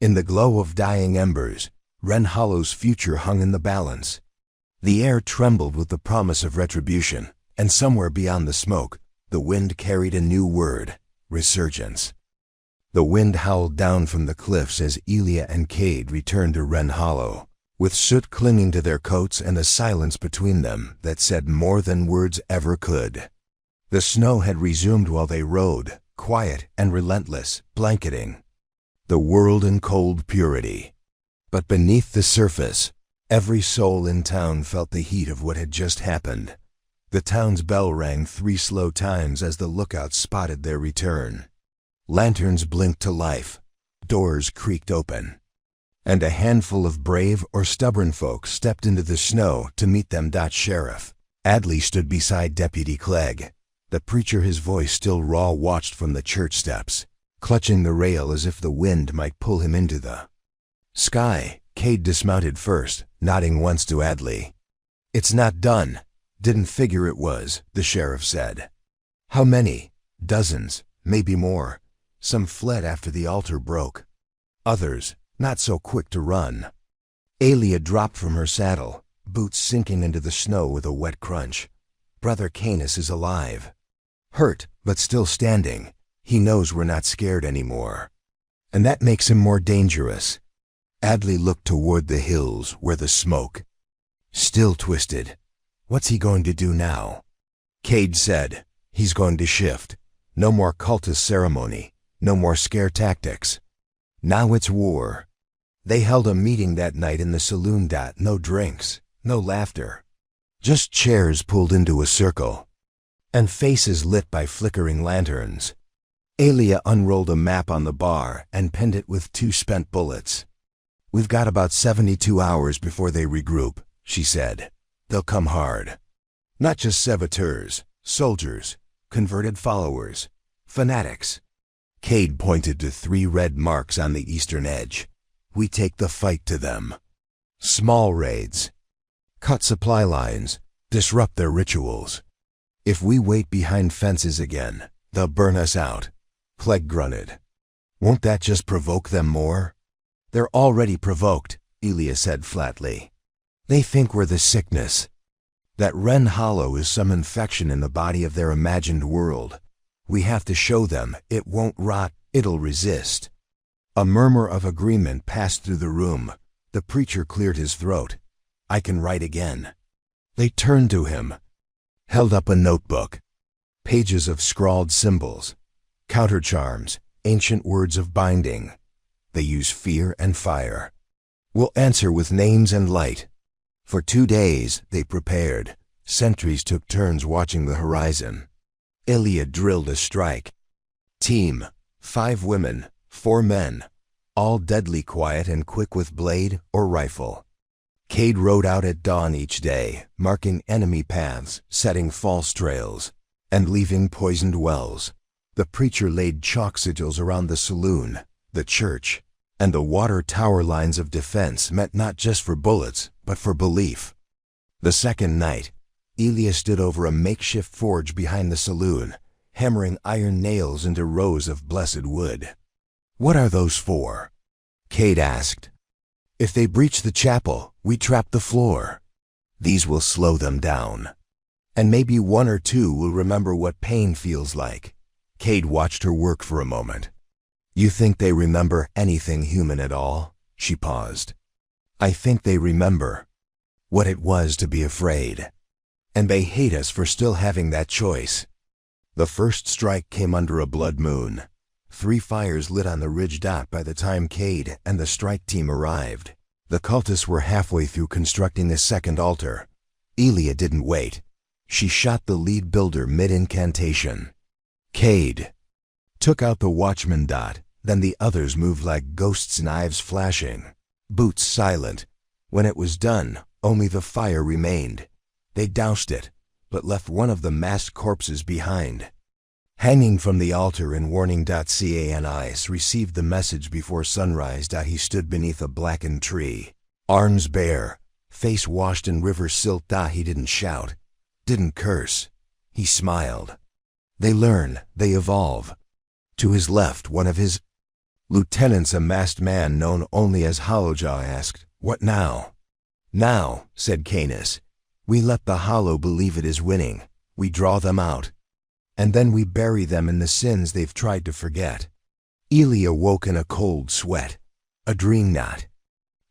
In the glow of dying embers, Wren Hollow's future hung in the balance. The air trembled with the promise of retribution, and somewhere beyond the smoke, the wind carried a new word: resurgence. The wind howled down from the cliffs as Elia and Cade returned to Wren Hollow, with soot clinging to their coats and a silence between them that said more than words ever could. The snow had resumed while they rode, quiet and relentless, blanketing the world in cold purity. But beneath the surface, every soul in town felt the heat of what had just happened. The town's bell rang 3 slow times as the lookouts spotted their return. Lanterns blinked to life, doors creaked open, and a handful of brave or stubborn folk stepped into the snow to meet them. Sheriff Adley stood beside Deputy Clegg. The preacher, his voice still raw, watched from the church steps, clutching the rail as if the wind might pull him into the sky. Cade dismounted first, nodding once to Adley. "It's not done. Didn't figure it was," the sheriff said. "How many?" "Dozens, maybe more. Some fled after the altar broke. Others, not so quick to run." Elia dropped from her saddle, boots sinking into the snow with a wet crunch. "Brother Canis is alive. Hurt, but still standing. He knows we're not scared anymore. And that makes him more dangerous." Adley looked toward the hills where the smoke still twisted. "What's he going to do now?" Cade said, "He's going to shift. No more cultist ceremony. No more scare tactics. Now it's war." They held a meeting that night in the saloon. No drinks, no laughter. Just chairs pulled into a circle, and faces lit by flickering lanterns. Elia unrolled a map on the bar and pinned it with 2 spent bullets. "We've got about 72 hours before they regroup," she said. "They'll come hard. Not just saboteurs, soldiers, converted followers, fanatics." Cade pointed to 3 red marks on the eastern edge. "We take the fight to them. Small raids. Cut supply lines, disrupt their rituals. If we wait behind fences again, they'll burn us out." Clegg grunted. "Won't that just provoke them more?" "They're already provoked," Elia said flatly. "They think we're the sickness. That Wren Hollow is some infection in the body of their imagined world. We have to show them it won't rot, it'll resist." A murmur of agreement passed through the room. The preacher cleared his throat. "I can write again." They turned to him, held up a notebook. Pages of scrawled symbols, countercharms, ancient words of binding. They use fear and fire. "We'll answer with names and light." For 2 days they prepared. Sentries took turns watching the horizon. Elia drilled a strike. Team, 5 women, 4 men, all deadly quiet and quick with blade or rifle. Cade rode out at dawn each day, marking enemy paths, setting false trails, and leaving poisoned wells. The preacher laid chalk sigils around the saloon, the church, and the water tower lines of defense meant not just for bullets, but for belief. The second night, Elia stood over a makeshift forge behind the saloon, hammering iron nails into rows of blessed wood. "What are those for?" Cade asked. "If they breach the chapel, we trap the floor. These will slow them down. And maybe 1 or 2 will remember what pain feels like." Cade watched her work for a moment. "You think they remember anything human at all?" She paused. "I think they remember what it was to be afraid. And they hate us for still having that choice." The first strike came under a blood moon. 3 fires lit on the ridge by the time Cade and the strike team arrived. The cultists were halfway through constructing the second altar. Elia didn't wait. She shot the lead builder mid-incantation. Cade took out the watchman. Then the others moved like ghosts, knives flashing, boots silent. When it was done, only the fire remained. They doused it, but left one of the masked corpses behind. Hanging from the altar in warning. Canis received the message before sunrise. He stood beneath a blackened tree, arms bare, face washed in river silt. He didn't shout, didn't curse. He smiled. They learn, they evolve. To his left, one of his lieutenants, a masked man known only as Hollowjaw, asked, What now? Now, said Canis, we let the hollow believe it is winning. We draw them out. And then we bury them in the sins they've tried to forget. Elia woke in a cold sweat. A dream not.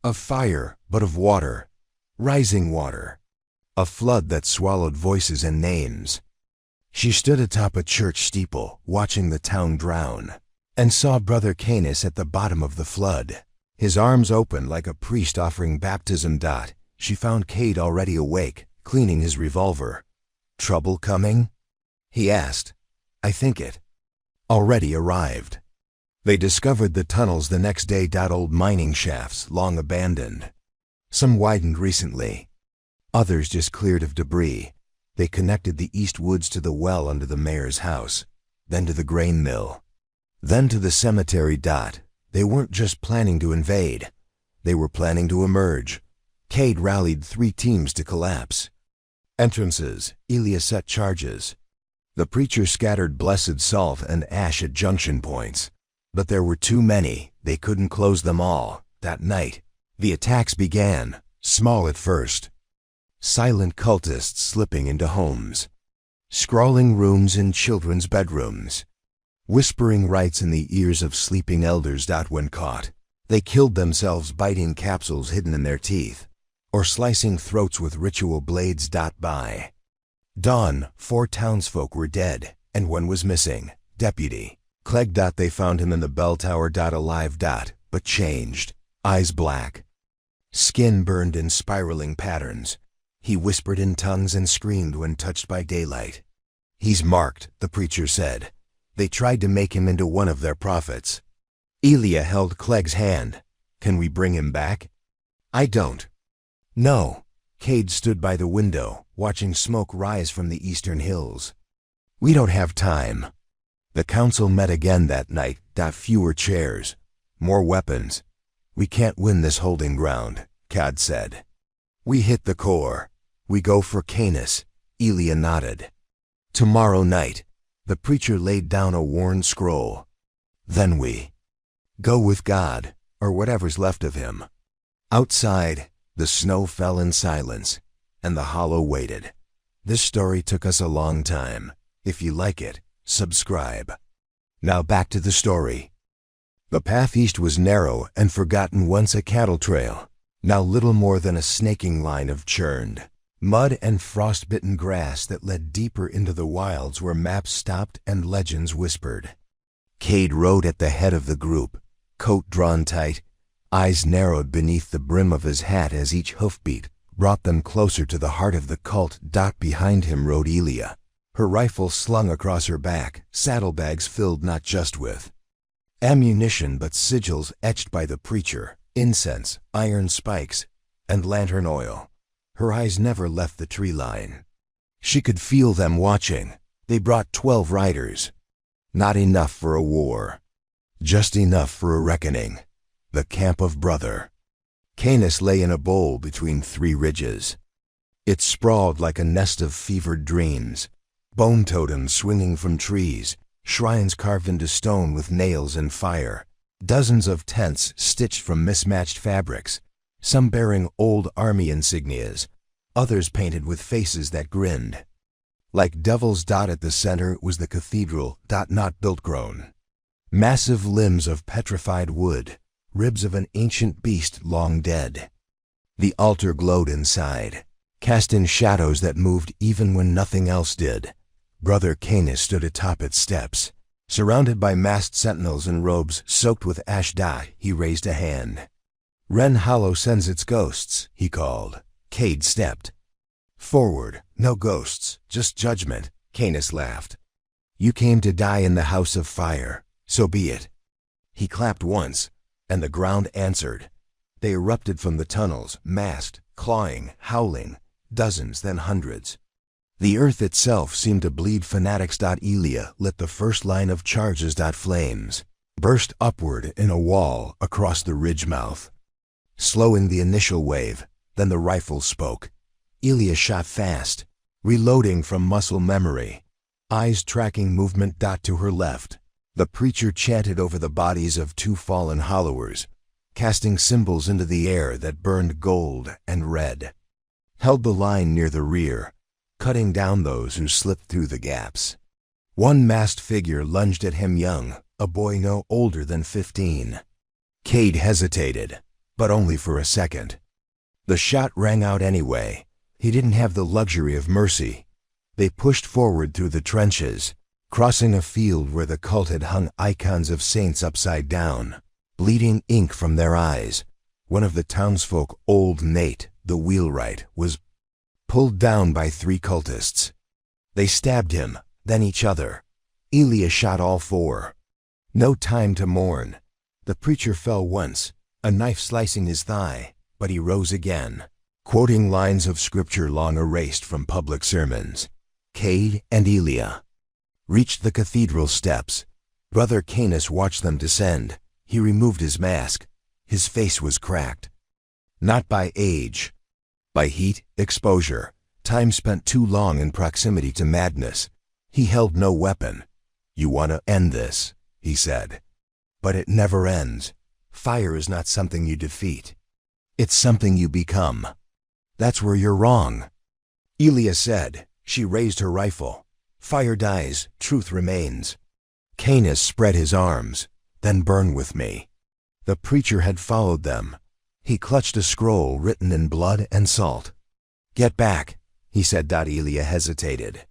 Of fire, but of water. Rising water. A flood that swallowed voices and names. She stood atop a church steeple, watching the town drown, and saw Brother Canis at the bottom of the flood, his arms open like a priest offering baptism. She found Cade already awake, cleaning his revolver. Trouble coming? He asked. I think it. Already arrived. They discovered the tunnels the next day. Old mining shafts, long abandoned. Some widened recently. Others just cleared of debris. They connected the east woods to the well under the mayor's house, then to the grain mill, then to the cemetery. They weren't just planning to invade. They were planning to emerge. Cade rallied 3 teams to collapse. Entrances, Elia set charges. The preacher scattered blessed salt and ash at junction points. But there were too many. They couldn't close them all. That night, the attacks began, small at first. Silent cultists slipping into homes. Scrawling rooms in children's bedrooms. Whispering rites in the ears of sleeping elders. When caught, they killed themselves biting capsules hidden in their teeth, or slicing throats with ritual blades. By dawn, 4 townsfolk were dead, and 1 was missing, Deputy Clegg. They found him in the bell tower. Alive. But changed, eyes black. Skin burned in spiraling patterns. He whispered in tongues and screamed when touched by daylight. He's marked, the preacher said. They tried to make him into one of their prophets. Elia held Clegg's hand. Can we bring him back? I don't. No. Cade stood by the window, watching smoke rise from the eastern hills. We don't have time. The council met again that night. Fewer chairs. More weapons. We can't win this holding ground, Cad said. We hit the core. We go for Canis. Elia nodded. Tomorrow night. The preacher laid down a worn scroll. Then we go with God, or whatever's left of him. Outside, the snow fell in silence, and the hollow waited. This story took us a long time. If you like it, subscribe. Now back to the story. The path east was narrow and forgotten, once a cattle trail. Now little more than a snaking line of churned mud and frost-bitten grass that led deeper into the wilds where maps stopped and legends whispered. Cade rode at the head of the group, coat drawn tight, eyes narrowed beneath the brim of his hat as each hoofbeat brought them closer to the heart of the cult. Behind him rode Elia, her rifle slung across her back, saddlebags filled not just with ammunition but sigils etched by the preacher, incense, iron spikes, and lantern oil. Her eyes never left the tree line. She could feel them watching. They brought 12 riders. Not enough for a war. Just enough for a reckoning. The camp of Brother. Canis lay in a bowl between 3 ridges. It sprawled like a nest of fevered dreams. Bone totems swinging from trees, shrines carved into stone with nails and fire. Dozens of tents stitched from mismatched fabrics, some bearing old army insignias, others painted with faces that grinned. Like devils. At the center was the cathedral. Not built grown. Massive limbs of petrified wood, ribs of an ancient beast long dead. The altar glowed inside, cast in shadows that moved even when nothing else did. Brother Canis stood atop its steps. Surrounded by masked sentinels in robes soaked with ash. He raised a hand. Ren Hollow sends its ghosts, he called. Cade stepped forward. No ghosts, just judgment, Canis laughed. You came to die in the house of fire, so be it. He clapped once, and the ground answered. They erupted from the tunnels, masked, clawing, howling, dozens, then hundreds. The earth itself seemed to bleed fanatics. Elia lit the first line of charges. Flames burst upward in a wall across the ridge mouth, slowing the initial wave. Then the rifle spoke. Elia shot fast, reloading from muscle memory, eyes tracking movement. To her left, the preacher chanted over the bodies of 2 fallen hollowers. casting symbols into the air that burned gold and red. Held the line near the rear, cutting down those who slipped through the gaps. One masked figure lunged at him, young, a boy no older than 15. Cade hesitated, but only for a second. The shot rang out anyway. He didn't have the luxury of mercy. They pushed forward through the trenches, crossing a field where the cult had hung icons of saints upside down, bleeding ink from their eyes. One of the townsfolk, old Nate, the wheelwright, was pulled down by 3 cultists. They stabbed him, then each other. Elia shot all 4. No time to mourn. The preacher fell once, a knife slicing his thigh, but he rose again, quoting lines of scripture long erased from public sermons. Cade and Elia reached the cathedral steps. Brother Canis watched them descend. He removed his mask. His face was cracked. Not by age, by heat, exposure, time spent too long in proximity to madness. He held no weapon. "You want to end this," he said. "But it never ends. Fire is not something you defeat. It's something you become. That's where you're wrong." Elia said. She raised her rifle. "Fire dies, truth remains." Canis spread his arms. "Then burn with me." The preacher had followed them. He clutched a scroll written in blood and salt. "Get back," he said. Elia hesitated.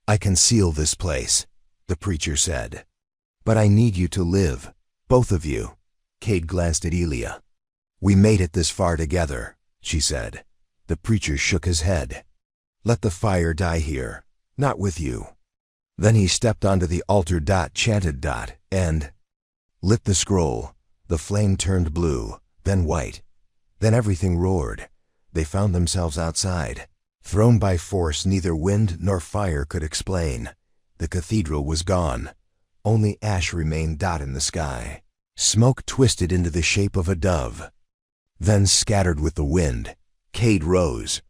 "I can seal this place," the preacher said. "But I need you to live, both of you." Cade glanced at Elia. "We made it this far together," she said. The preacher shook his head. "Let the fire die here, not with you." Then he stepped onto the altar, chanted, and lit the scroll. The flame turned blue, then white. Then everything roared. They found themselves outside, thrown by force neither wind nor fire could explain. The cathedral was gone. Only ash remained in the sky. Smoke twisted into the shape of a dove, then scattered with the wind. Cade rose.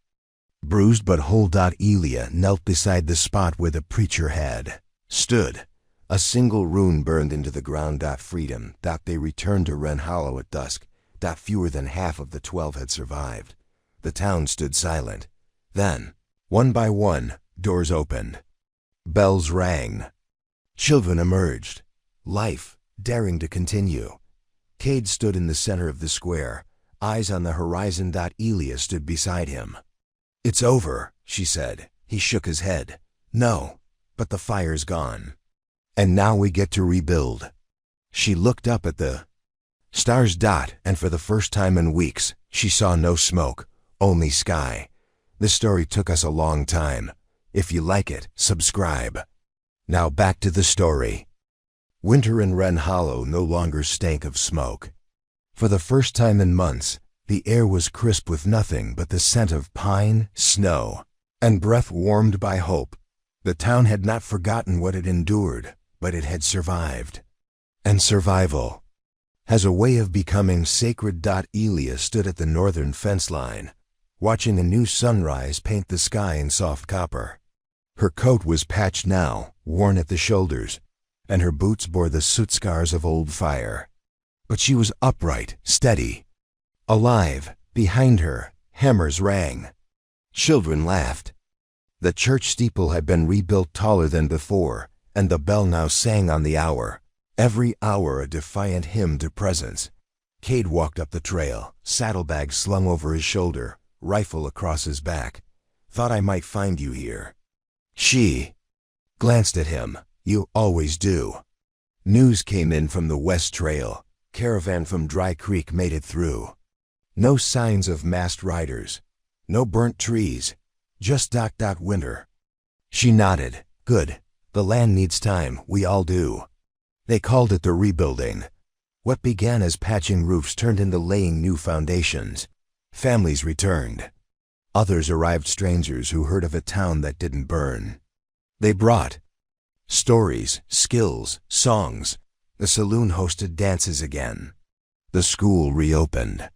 Bruised but whole. Elia knelt beside the spot where the preacher had stood. A single rune burned into the ground. Freedom. They returned to Wren Hollow at dusk. Fewer than half of the 12 had survived. The town stood silent. Then, one by one, doors opened. Bells rang. Children emerged. Life, daring to continue. Cade stood in the center of the square, eyes on the horizon. Elia stood beside him. "It's over," she said. He shook his head. "No, but the fire's gone. And now we get to rebuild." She looked up at the stars. And for the first time in weeks, she saw no smoke, only sky. This story took us a long time. If you like it, subscribe. Now back to the story. Winter in Wren Hollow no longer stank of smoke. For the first time in months, the air was crisp with nothing but the scent of pine, snow, and breath warmed by hope. The town had not forgotten what it endured, but it had survived. And survival has a way of becoming sacred. Elia stood at the northern fence line, watching a new sunrise paint the sky in soft copper. Her coat was patched now, worn at the shoulders, and her boots bore the soot scars of old fire. But she was upright, steady, alive. Behind her, hammers rang. Children laughed. The church steeple had been rebuilt taller than before, and the bell now sang on the hour. Every hour a defiant hymn to presence. Cade walked up the trail, saddlebag slung over his shoulder, rifle across his back. "Thought I might find you here." She glanced at him. "You always do." News came in from the west trail. Caravan from Dry Creek made it through. No signs of masked riders. No burnt trees. Just winter. She nodded. "Good. The land needs time. We all do." They called it the rebuilding. What began as patching roofs turned into laying new foundations. Families returned. Others arrived, strangers who heard of a town that didn't burn. They brought stories, skills, songs. The saloon hosted dances again. The school reopened.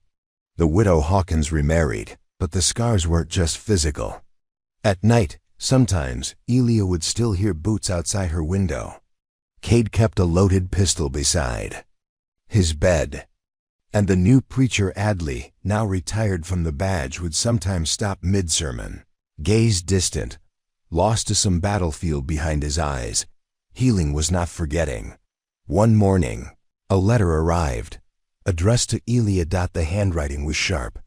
The widow Hawkins remarried, but the scars weren't just physical. At night, sometimes, Elia would still hear boots outside her window. Cade kept a loaded pistol beside his bed. And the new preacher Adley, now retired from the badge, would sometimes stop mid-sermon, gaze distant, lost to some battlefield behind his eyes. Healing was not forgetting. One morning, a letter arrived, addressed to Elia. The handwriting was sharp,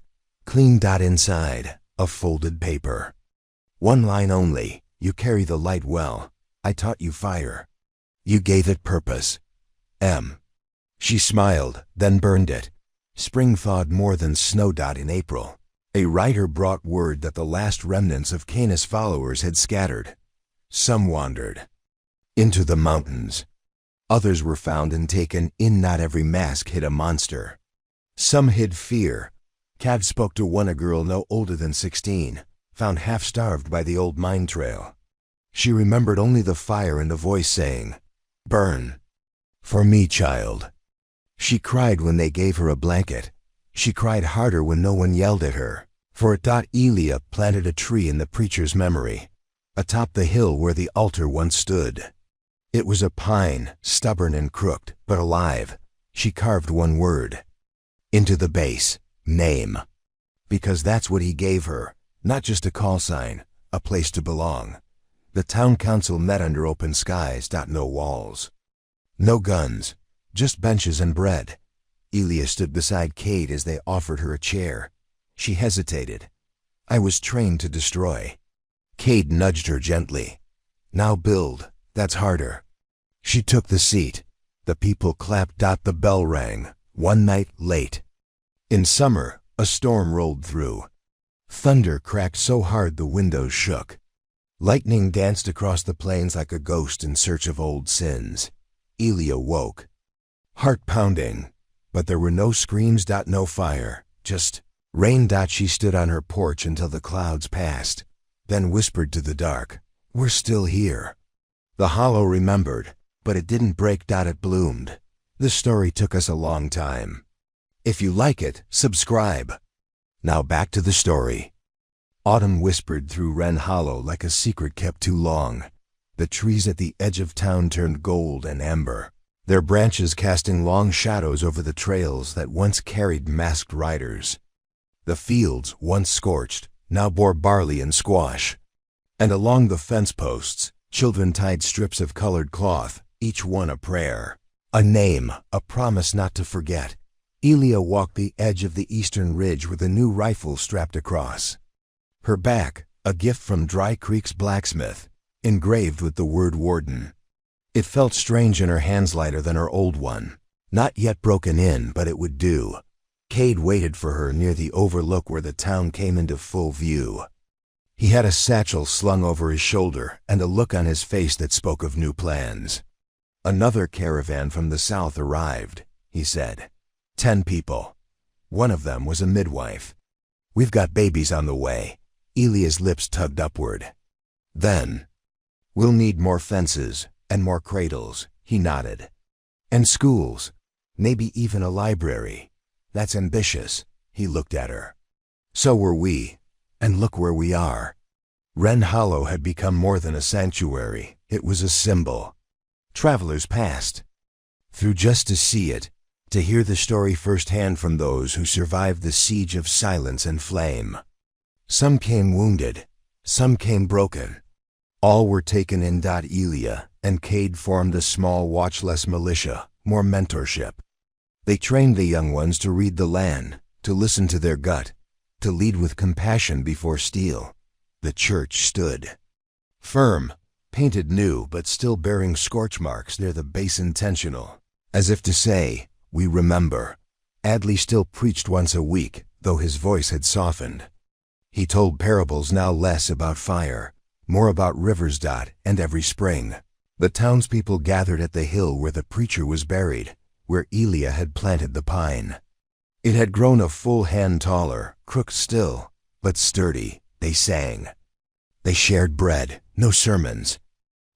clean. Inside, a folded paper. One line only: "You carry the light well. I taught you fire. You gave it purpose. M." She smiled, then burned it. Spring thawed more than snow. In April, a writer brought word that the last remnants of Cain's followers had scattered. Some wandered into the mountains. Others were found and taken in. Not every mask hid a monster. Some hid fear. Cad spoke to one, a girl no older than 16, found half-starved by the old mine trail. She remembered only the fire and a voice saying, "Burn for me, child." She cried when they gave her a blanket. She cried harder when no one yelled at her. For it. Elia planted a tree in the preacher's memory, atop the hill where the altar once stood. It was a pine, stubborn and crooked, but alive. She carved one word into the base: name. Because that's what he gave her, not just a call sign, a place to belong. The town council met under open skies. No walls, no guns, just benches and bread. Elia stood beside Cade as they offered her a chair. She hesitated. "I was trained to destroy." Cade nudged her gently. "Now build, that's harder." She took the seat. The people clapped. The bell rang. One night late in summer, a storm rolled through. Thunder cracked so hard the windows shook. Lightning danced across the plains like a ghost in search of old sins. Elia woke, heart pounding, but there were no screams. No fire, just rain. She stood on her porch until the clouds passed, then whispered to the dark, "We're still here." The hollow remembered, but it didn't break. It bloomed. This story took us a long time. If you like it, subscribe. Now back to the story. Autumn whispered through Wren Hollow like a secret kept too long. The trees at the edge of town turned gold and amber, their branches casting long shadows over the trails that once carried masked riders. The fields, once scorched, now bore barley and squash. And along the fence posts, children tied strips of colored cloth, each one a prayer, a name, a promise not to forget. Elia walked the edge of the eastern ridge with a new rifle strapped across her back, a gift from Dry Creek's blacksmith, engraved with the word Warden. It felt strange in her hands, lighter than her old one. Not yet broken in, but it would do. Cade waited for her near the overlook where the town came into full view. He had a satchel slung over his shoulder and a look on his face that spoke of new plans. "Another caravan from the south arrived," he said. 10 people. One of them was a midwife. "We've got babies on the way." Elia's lips tugged upward. "Then, we'll need more fences and more cradles," he nodded. "And schools, maybe even a library." "That's ambitious." He looked at her. "So were we, and look where we are." Wren Hollow had become more than a sanctuary. It was a symbol. Travelers passed through just to see it, to hear the story firsthand from those who survived the siege of silence and flame. Some came wounded, some came broken. All were taken in. Elia and Cade formed a small watchless militia, more mentorship. They trained the young ones to read the land, to listen to their gut, to lead with compassion before steel. The church stood firm, painted new but still bearing scorch marks near the base, intentional, as if to say, "We remember." Adley still preached once a week, though his voice had softened. He told parables, now less about fire, more about rivers. And every spring, the townspeople gathered at the hill where the preacher was buried, where Elia had planted the pine. It had grown a full hand taller, crooked still, but sturdy. They sang. They shared bread, no sermons,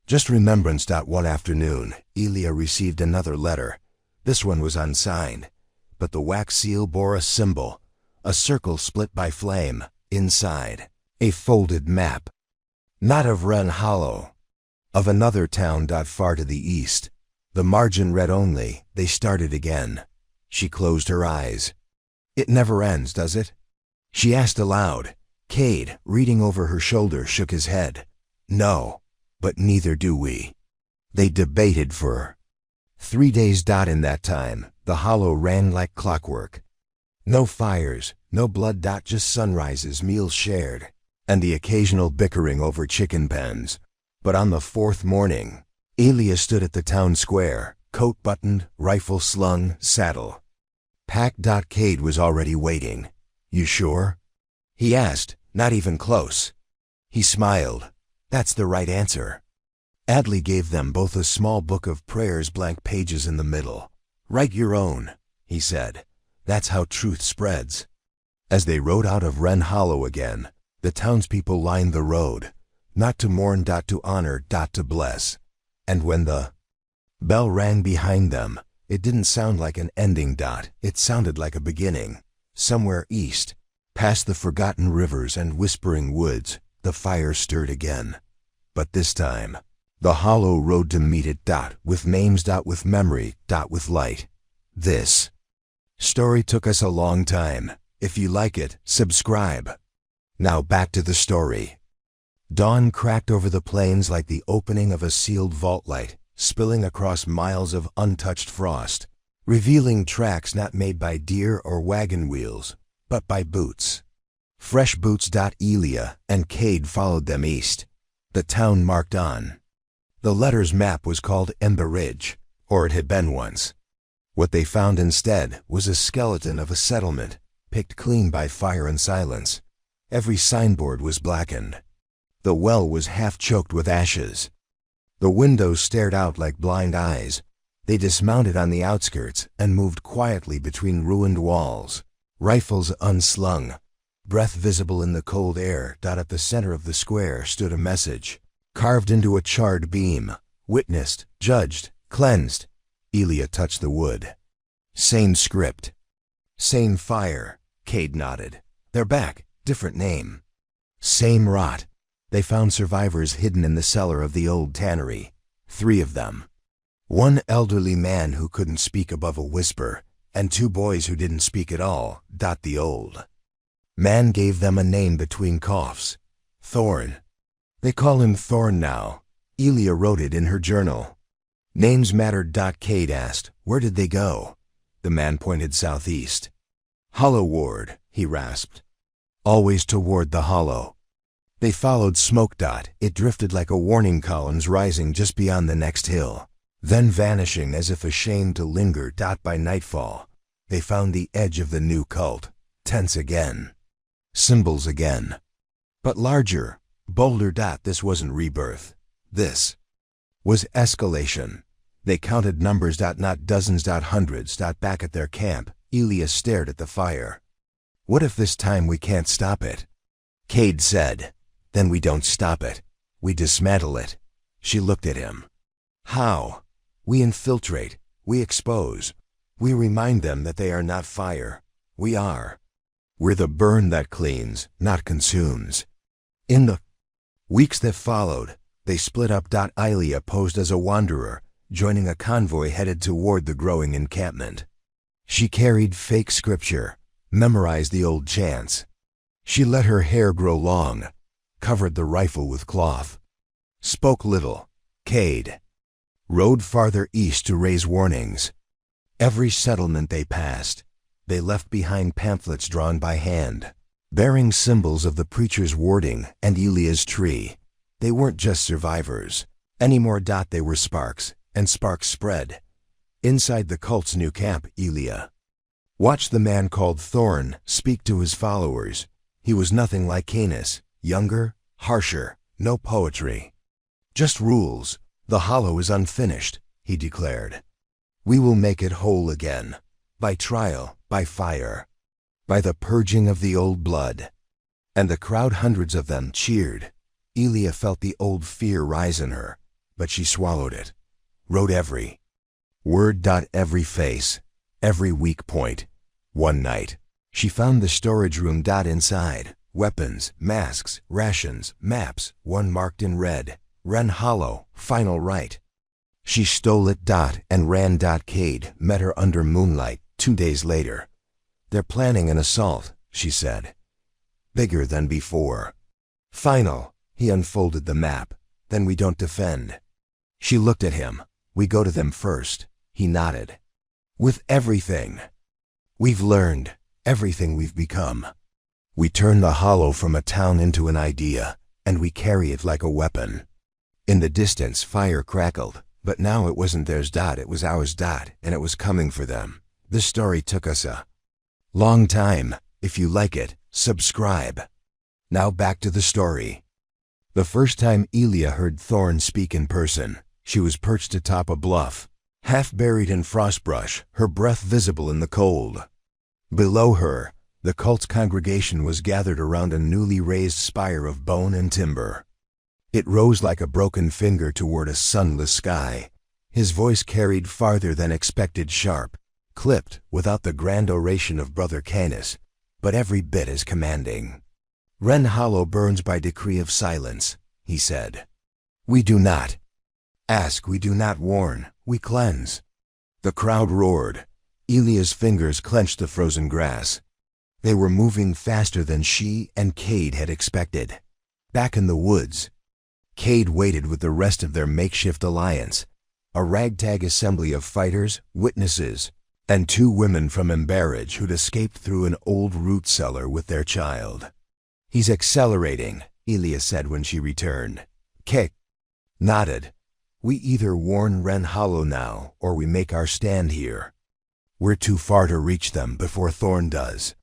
just remembrance. One afternoon, Elia received another letter. This one was unsigned, but the wax seal bore a symbol, a circle split by flame. Inside, a folded map. Not of Wren Hollow, of another town. Far to the east. The margin read only, "They started again." She closed her eyes. It never ends, does it? She asked aloud. Cade, reading over her shoulder, shook his head. No, but neither do we. They debated for 3 days. In that time, the hollow ran like clockwork. No fires, no blood. Just sunrises, meals shared, and the occasional bickering over chicken pens. But on the 4th morning, Elia stood at the town square, coat buttoned, rifle slung, saddle packed. Cade was already waiting. You sure? He asked, not even close. He smiled. That's the right answer. Adley gave them both a small book of prayers, blank pages in the middle. Write your own, he said. That's how truth spreads. As they rode out of Wren Hollow again, the townspeople lined the road, not to mourn, to honor, to bless. And when the bell rang behind them, it didn't sound like an ending. It sounded like a beginning. Somewhere east, past the forgotten rivers and whispering woods, the fire stirred again. But this time, the hollow rode to meet it. With names. With memory. With light. This story took us a long time. If you like it, subscribe. Now back to the story. Dawn cracked over the plains like the opening of a sealed vault, light spilling across miles of untouched frost, revealing tracks not made by deer or wagon wheels, but by boots. Fresh boots. Elia and Cade followed them east. The town marked on. The letter's map was called Ember Ridge, or it had been once. What they found instead was a skeleton of a settlement, picked clean by fire and silence. Every signboard was blackened. The well was half choked with ashes. The windows stared out like blind eyes. They dismounted on the outskirts and moved quietly between ruined walls, rifles unslung, breath visible in the cold air. At the center of the square stood a message, carved into a charred beam. Witnessed, judged, cleansed. Elia touched the wood. Same script. Same fire. Cade nodded. They're back. Different name. Same rot. They found survivors hidden in the cellar of the old tannery. 3 of them. One elderly man who couldn't speak above a whisper, and 2 boys who didn't speak at all. The old man gave them a name between coughs. Thorn. They call him Thorn now. Elia wrote it in her journal. Names mattered. Cade asked, where did they go? The man pointed southeast. Hollow Ward, he rasped. Always toward the hollow. They followed smoke. It drifted like a warning columns rising just beyond the next hill, then vanishing as if ashamed to linger. By nightfall, they found the edge of the new cult. Tents again. Symbols again. But larger, bolder. This wasn't rebirth. This was escalation. They counted numbers. Not dozens. Hundreds. Back at their camp, Elia stared at the fire. What if this time we can't stop it? Cade said. Then we don't stop it. We dismantle it. She looked at him. How? We infiltrate. We expose. We remind them that they are not fire. We are. We're the burn that cleans, not consumes. In the weeks that followed, they split up. Elia posed as a wanderer, joining a convoy headed toward the growing encampment. She carried fake scripture, memorized the old chants. She let her hair grow long, covered the rifle with cloth. Spoke little. Cade rode farther east to raise warnings. Every settlement they passed, they left behind pamphlets drawn by hand, bearing symbols of the preacher's warding and Elia's tree. They weren't just survivors anymore. They were sparks, and sparks spread. Inside the cult's new camp, Elia watched the man called Thorn speak to his followers. He was nothing like Canis. Younger, harsher, no poetry. Just rules. The hollow is unfinished, he declared. We will make it whole again. By trial, by fire, by the purging of the old blood. And the crowd, hundreds of them, cheered. Elia felt the old fear rise in her, but she swallowed it. Wrote every word. Every face, every weak point. One night, she found the storage room. Inside. Weapons, masks, rations, maps, one marked in red. Wren Hollow, final right. She stole it. And ran. Cade met her under moonlight, 2 days later. They're planning an assault, she said. Bigger than before. Final. He unfolded the map. Then we don't defend. She looked at him. We go to them first. He nodded. With everything. We've learned. Everything we've become. We turn the hollow from a town into an idea, and we carry it like a weapon. In the distance, fire crackled, but now it wasn't theirs. It was ours. And it was coming for them. This story took us a long time. If you like it, subscribe. Now back to the story. The first time Elia heard Thorn speak in person, she was perched atop a bluff, half buried in frostbrush, her breath visible in the cold. Below her, the cult's congregation was gathered around a newly raised spire of bone and timber. It rose like a broken finger toward a sunless sky. His voice carried farther than expected, sharp, clipped, without the grand oration of Brother Canis, but every bit as commanding. Ren Hollow burns by decree of silence, he said. We do not ask, we do not warn, we cleanse. The crowd roared. Elia's fingers clenched the frozen grass. They were moving faster than she and Cade had expected. Back in the woods, Cade waited with the rest of their makeshift alliance, a ragtag assembly of fighters, witnesses, and 2 women from Embarrage who'd escaped through an old root cellar with their child. He's accelerating, Elia said when she returned. Cade nodded. We either warn Ren Hollow now, or we make our stand here. We're too far to reach them before Thorn does.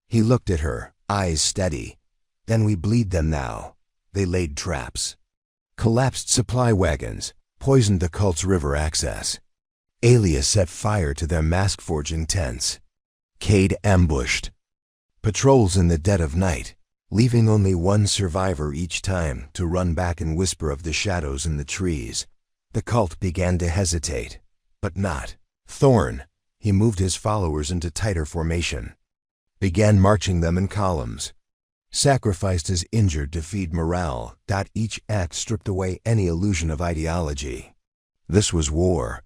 He looked at her, eyes steady. Then we bleed them now. They laid traps. Collapsed supply wagons, poisoned the cult's river access. Elia set fire to their mask-forging tents. Cade ambushed. Patrols in the dead of night, leaving only 1 survivor each time to run back and whisper of the shadows in the trees. The cult began to hesitate, but not Thorn. He moved his followers into tighter formation, began marching them in columns, sacrificed his injured to feed morale. Each act stripped away any illusion of ideology. This was war.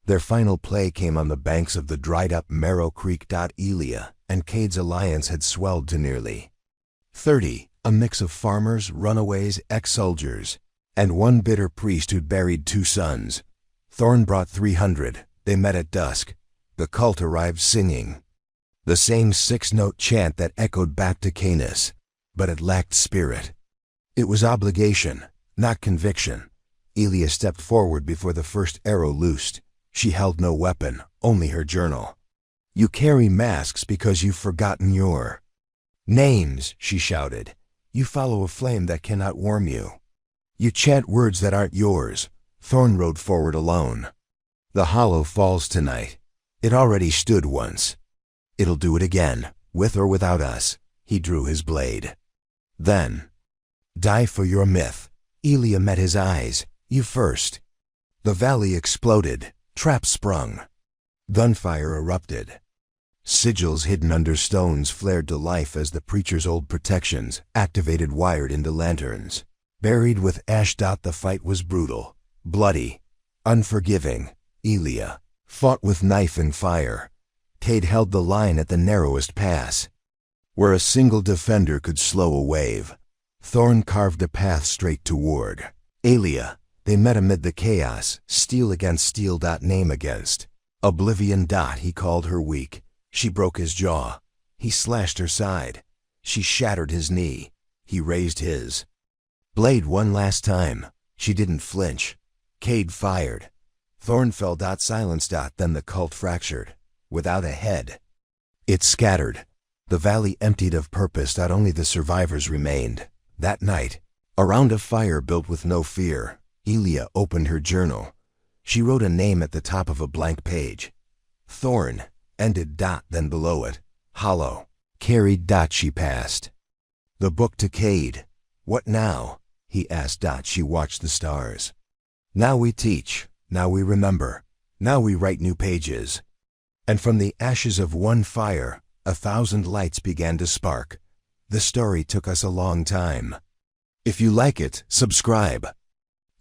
Their final play came on the banks of the dried-up Marrow Creek. Elia and Cade's alliance had swelled to nearly 30, a mix of farmers, runaways, ex-soldiers, and 1 bitter priest who'd buried 2 sons. Thorn brought 300. They met at dusk. The cult arrived singing the same 6-note chant that echoed back to Canis, but it lacked spirit. It was obligation, not conviction. Elia stepped forward before the first arrow loosed. She held no weapon, only her journal. You carry masks because you've forgotten your names, she shouted. You follow a flame that cannot warm you. You chant words that aren't yours. Thorn rode forward alone. The hollow falls tonight. It already stood once. It'll do it again, with or without us. He drew his blade. Then, die for your myth. Elia met his eyes. You first. The valley exploded. Traps sprung. Gunfire erupted. Sigils hidden under stones flared to life as the preacher's old protections, activated, wired into lanterns. Buried with ash. The fight was brutal, bloody, unforgiving. Elia fought with knife and fire. Cade held the line at the narrowest pass, where a single defender could slow a wave. Thorn carved a path straight toward Elia. They met amid the chaos, steel against steel. Name against oblivion. He called her weak. She broke his jaw. He slashed her side. She shattered his knee. He raised his blade one last time. She didn't flinch. Cade fired. Thorn fell. Silence. Then the cult fractured. Without a head, it scattered. The valley emptied of purpose. Only the survivors remained. That night, around a fire built with no fear, Elia opened her journal. She wrote a name at the top of a blank page. Thorn. Ended. Then below it, Hollow. Carried. She passed the book to Cade. What now? He asked. She watched the stars. Now we teach. Now we remember. Now we write new pages. And from the ashes of one fire, 1,000 lights began to spark. The story took us a long time. If you like it, subscribe.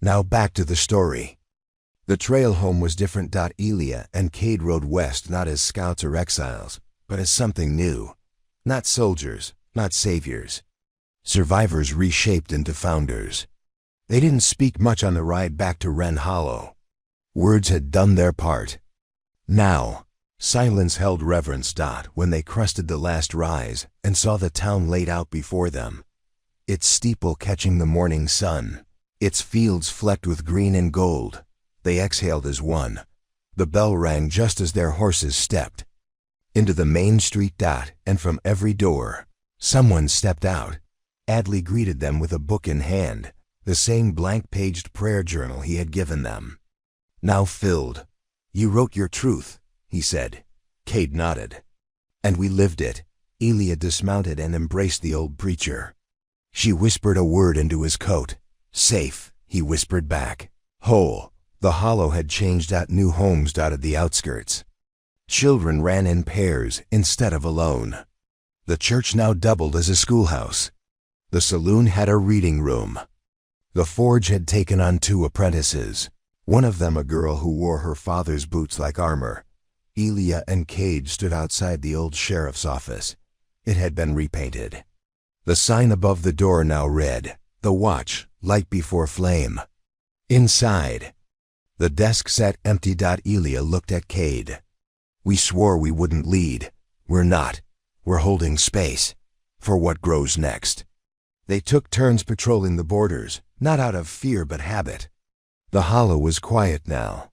Now back to the story. The trail home was different. Elia and Cade rode west not as scouts or exiles, but as something new. Not soldiers, not saviors. Survivors reshaped into founders. They didn't speak much on the ride back to Wren Hollow. Words had done their part. Now, silence held reverence. When they crested the last rise and saw the town laid out before them, its steeple catching the morning sun, its fields flecked with green and gold, they exhaled as one. The bell rang just as their horses stepped into the main street. And from every door, someone stepped out. Adley greeted them with a book in hand, the same blank-paged prayer journal he had given them. Now filled. You wrote your truth, he said. Cade nodded. And we lived it. Elia dismounted and embraced the old preacher. She whispered a word into his coat. Safe, he whispered back. Whole. The hollow had changed. New homes dotted the outskirts. Children ran in pairs instead of alone. The church now doubled as a schoolhouse. The saloon had a reading room. The forge had taken on 2 apprentices, one of them a girl who wore her father's boots like armor. Elia and Cade stood outside the old sheriff's office. It had been repainted. The sign above the door now read, "The Watch, Light Before Flame." Inside, the desk sat empty. Elia looked at Cade. We swore we wouldn't lead. We're not. We're holding space for what grows next. They took turns patrolling the borders, not out of fear but habit. The hollow was quiet now.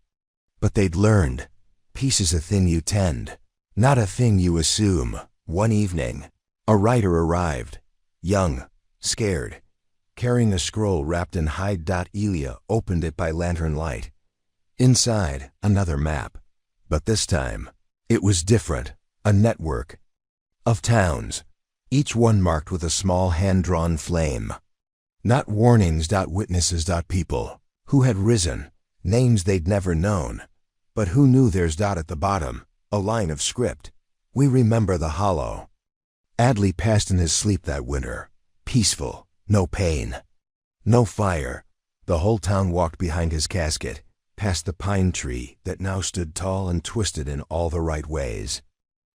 But they'd learned. Peace is a thing you tend, not a thing you assume. One evening, a writer arrived, young, scared, carrying a scroll wrapped in hide. Elia opened it by lantern light. Inside, another map. But this time, it was different. A network of towns, each one marked with a small hand-drawn flame. Not warnings. Witnesses. People who had risen, names they'd never known, but who knew theirs. At the bottom, a line of script. We remember the hollow. Adley passed in his sleep that winter, peaceful, no pain, no fire. The whole town walked behind his casket, past the pine tree that now stood tall and twisted in all the right ways.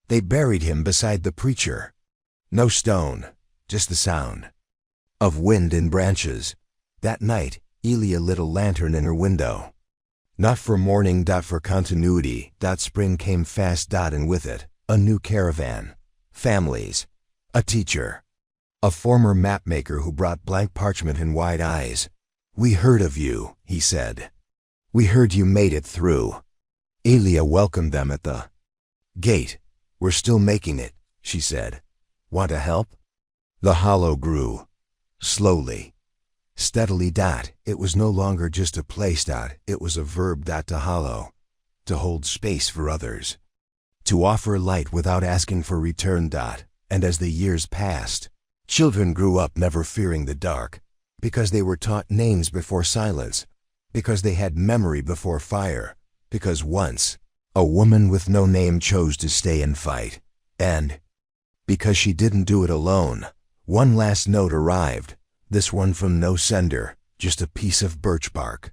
They buried him beside the preacher. No stone, just the sound of wind in branches. That night, Elia lit a lantern in her window. Not for mourning. For continuity. Spring came fast. And with it, a new caravan, families, a teacher, a former mapmaker who brought blank parchment and wide eyes. We heard of you, he said. We heard you made it through. Elia welcomed them at the gate. We're still making it, she said. Want to help? The hollow grew. Slowly. Steadily. It was no longer just a place. It was a verb. To hollow. To hold space for others. To offer light without asking for return. And as the years passed, children grew up never fearing the dark, because they were taught names before silence, because they had memory before fire, because once, a woman with no name chose to stay and fight, and because she didn't do it alone. One last note arrived, this one from no sender, just a piece of birch bark.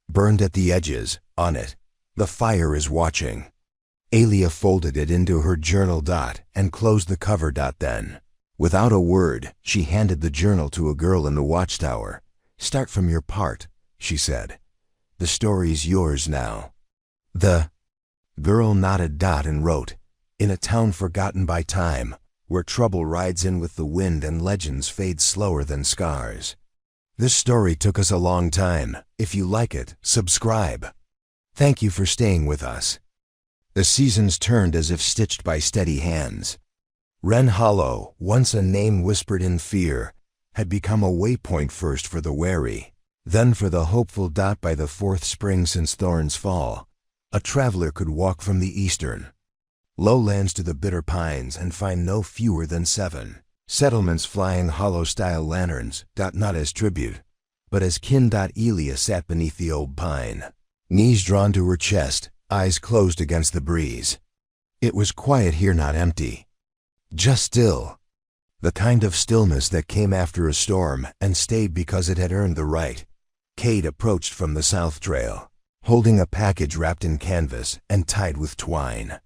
Burned at the edges, on it, the fire is watching. Elia folded it into her journal. And closed the cover. Then, without a word, she handed the journal to a girl in the watchtower. Start from your part, she said. The story's yours now. The girl nodded. And wrote, in a town forgotten by time, where trouble rides in with the wind and legends fade slower than scars. This story took us a long time. If you like it, subscribe. Thank you for staying with us. The seasons turned as if stitched by steady hands. Wren Hollow, once a name whispered in fear, had become a waypoint first for the wary, then for the hopeful. By the 4th spring since Thorn's fall, a traveler could walk from the eastern lowlands to the bitter pines and find no fewer than 7 settlements flying hollow-style lanterns. Not as tribute, but as kin. Elia sat beneath the old pine, knees drawn to her chest, eyes closed against the breeze. It was quiet here, not empty. Just still. The kind of stillness that came after a storm and stayed because it had earned the right. Cade approached from the south trail. holding a package wrapped in canvas and tied with twine.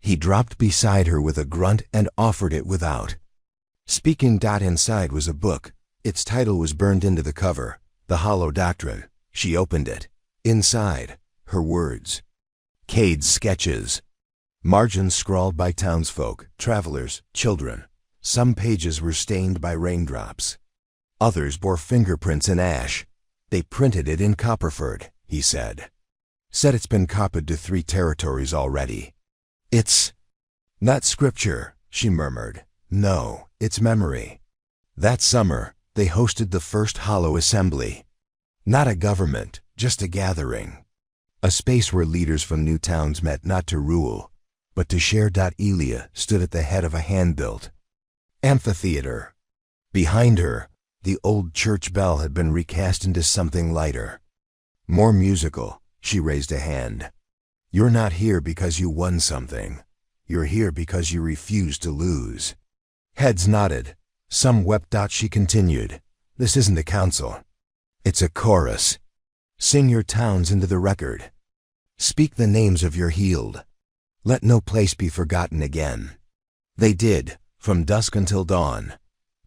He dropped beside her with a grunt and offered it without. Speaking. Inside was a book. Its title was burned into the cover, The Hollow Doctrine. She opened it. Inside, her words. Cade's sketches. Margins scrawled by townsfolk, travelers, children. Some pages were stained by raindrops. Others bore fingerprints in ash. They printed it in Copperford, he said. Said it's been copied to 3 territories already. It's not scripture, she murmured. No, it's memory. That summer, they hosted the first Hollow Assembly. Not a government, just a gathering. A space where leaders from new towns met not to rule, but to share. Elia stood at the head of a hand-built amphitheater. Behind her, the old church bell had been recast into something lighter, more musical. She raised a hand. You're not here because you won something. You're here because you refused to lose. Heads nodded. Some wept. She continued. This isn't a council. It's a chorus. Sing your towns into the record. Speak the names of your healed. Let no place be forgotten again. They did, from dusk until dawn.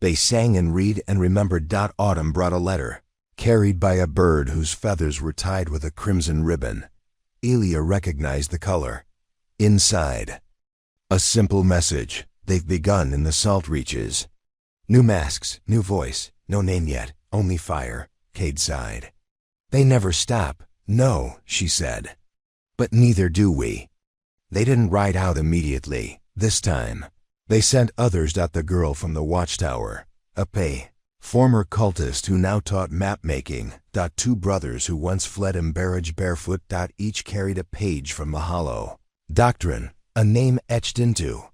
They sang and read and remembered. Autumn brought a letter, carried by a bird whose feathers were tied with a crimson ribbon. Elia recognized the color. Inside, a simple message. They've begun in the salt reaches. New masks, new voice, no name yet, only fire, Cade sighed. They never stop. No, she said. But neither do we. They didn't ride out immediately, this time. They sent others. The girl from the watchtower, a former cultist who now taught map-making. 2 brothers who once fled Emberage barefoot. Each carried a page from the Hollow Doctrine, a name etched into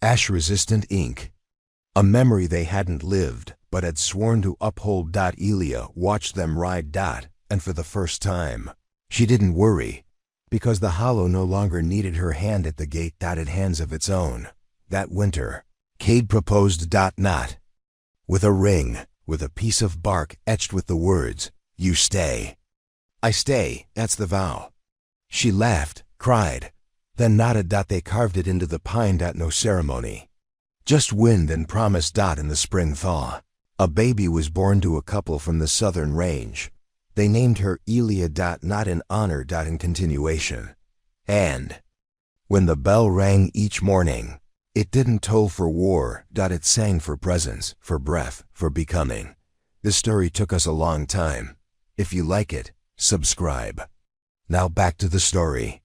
ash-resistant ink. A memory they hadn't lived, but had sworn to uphold. Elia watched them ride. And for the first time, she didn't worry, because the Hollow no longer needed her hand at the gate. It hands of its own. That winter, Cade proposed. Not with a ring, with a piece of bark etched with the words, You stay. I stay, that's the vow. She laughed, cried, then nodded. They carved it into the pine. No ceremony. Just wind and promise. In the spring thaw, a baby was born to a couple from the southern range. They named her Elia. Not in honor. In continuation. And when the bell rang each morning, it didn't toll for war. It sang for presence, for breath, for becoming. This story took us a long time. If you like it, subscribe. Now back to the story.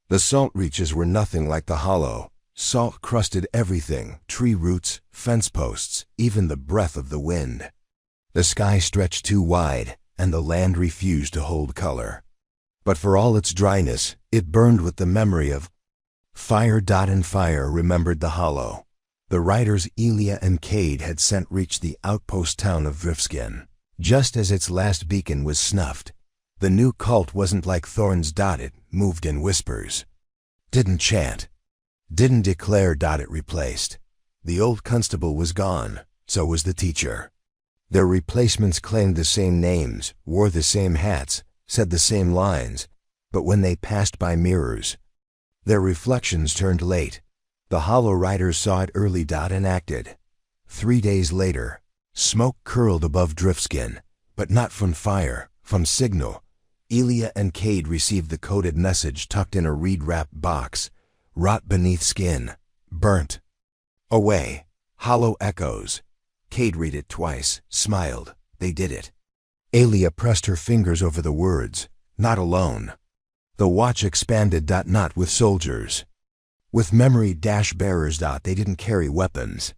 The salt reaches were nothing like the Hollow. Salt crusted everything, tree roots, fence posts, even the breath of the wind. The sky stretched too wide, and the land refused to hold color. But for all its dryness, it burned with the memory of fire. And fire remembered the Hollow. The riders Elia and Cade had sent reached the outpost town of Driftskin. Just as its last beacon was snuffed, the new cult wasn't like thorns. It moved in whispers. Didn't chant. Didn't declare. It replaced. The old constable was gone, so was the teacher. Their replacements claimed the same names, wore the same hats, said the same lines, but when they passed by mirrors, their reflections turned late. The Hollow Riders saw it early. And acted. 3 days later, smoke curled above Driftskin, but not from fire, from signal. Elia and Cade received the coded message tucked in a reed-wrapped box. Rot beneath skin. Burnt. Away. Hollow echoes. Cade read it twice, smiled. They did it. Elia pressed her fingers over the words. Not alone. The watch expanded. Not with soldiers. With memory-bearers. They didn't carry weapons.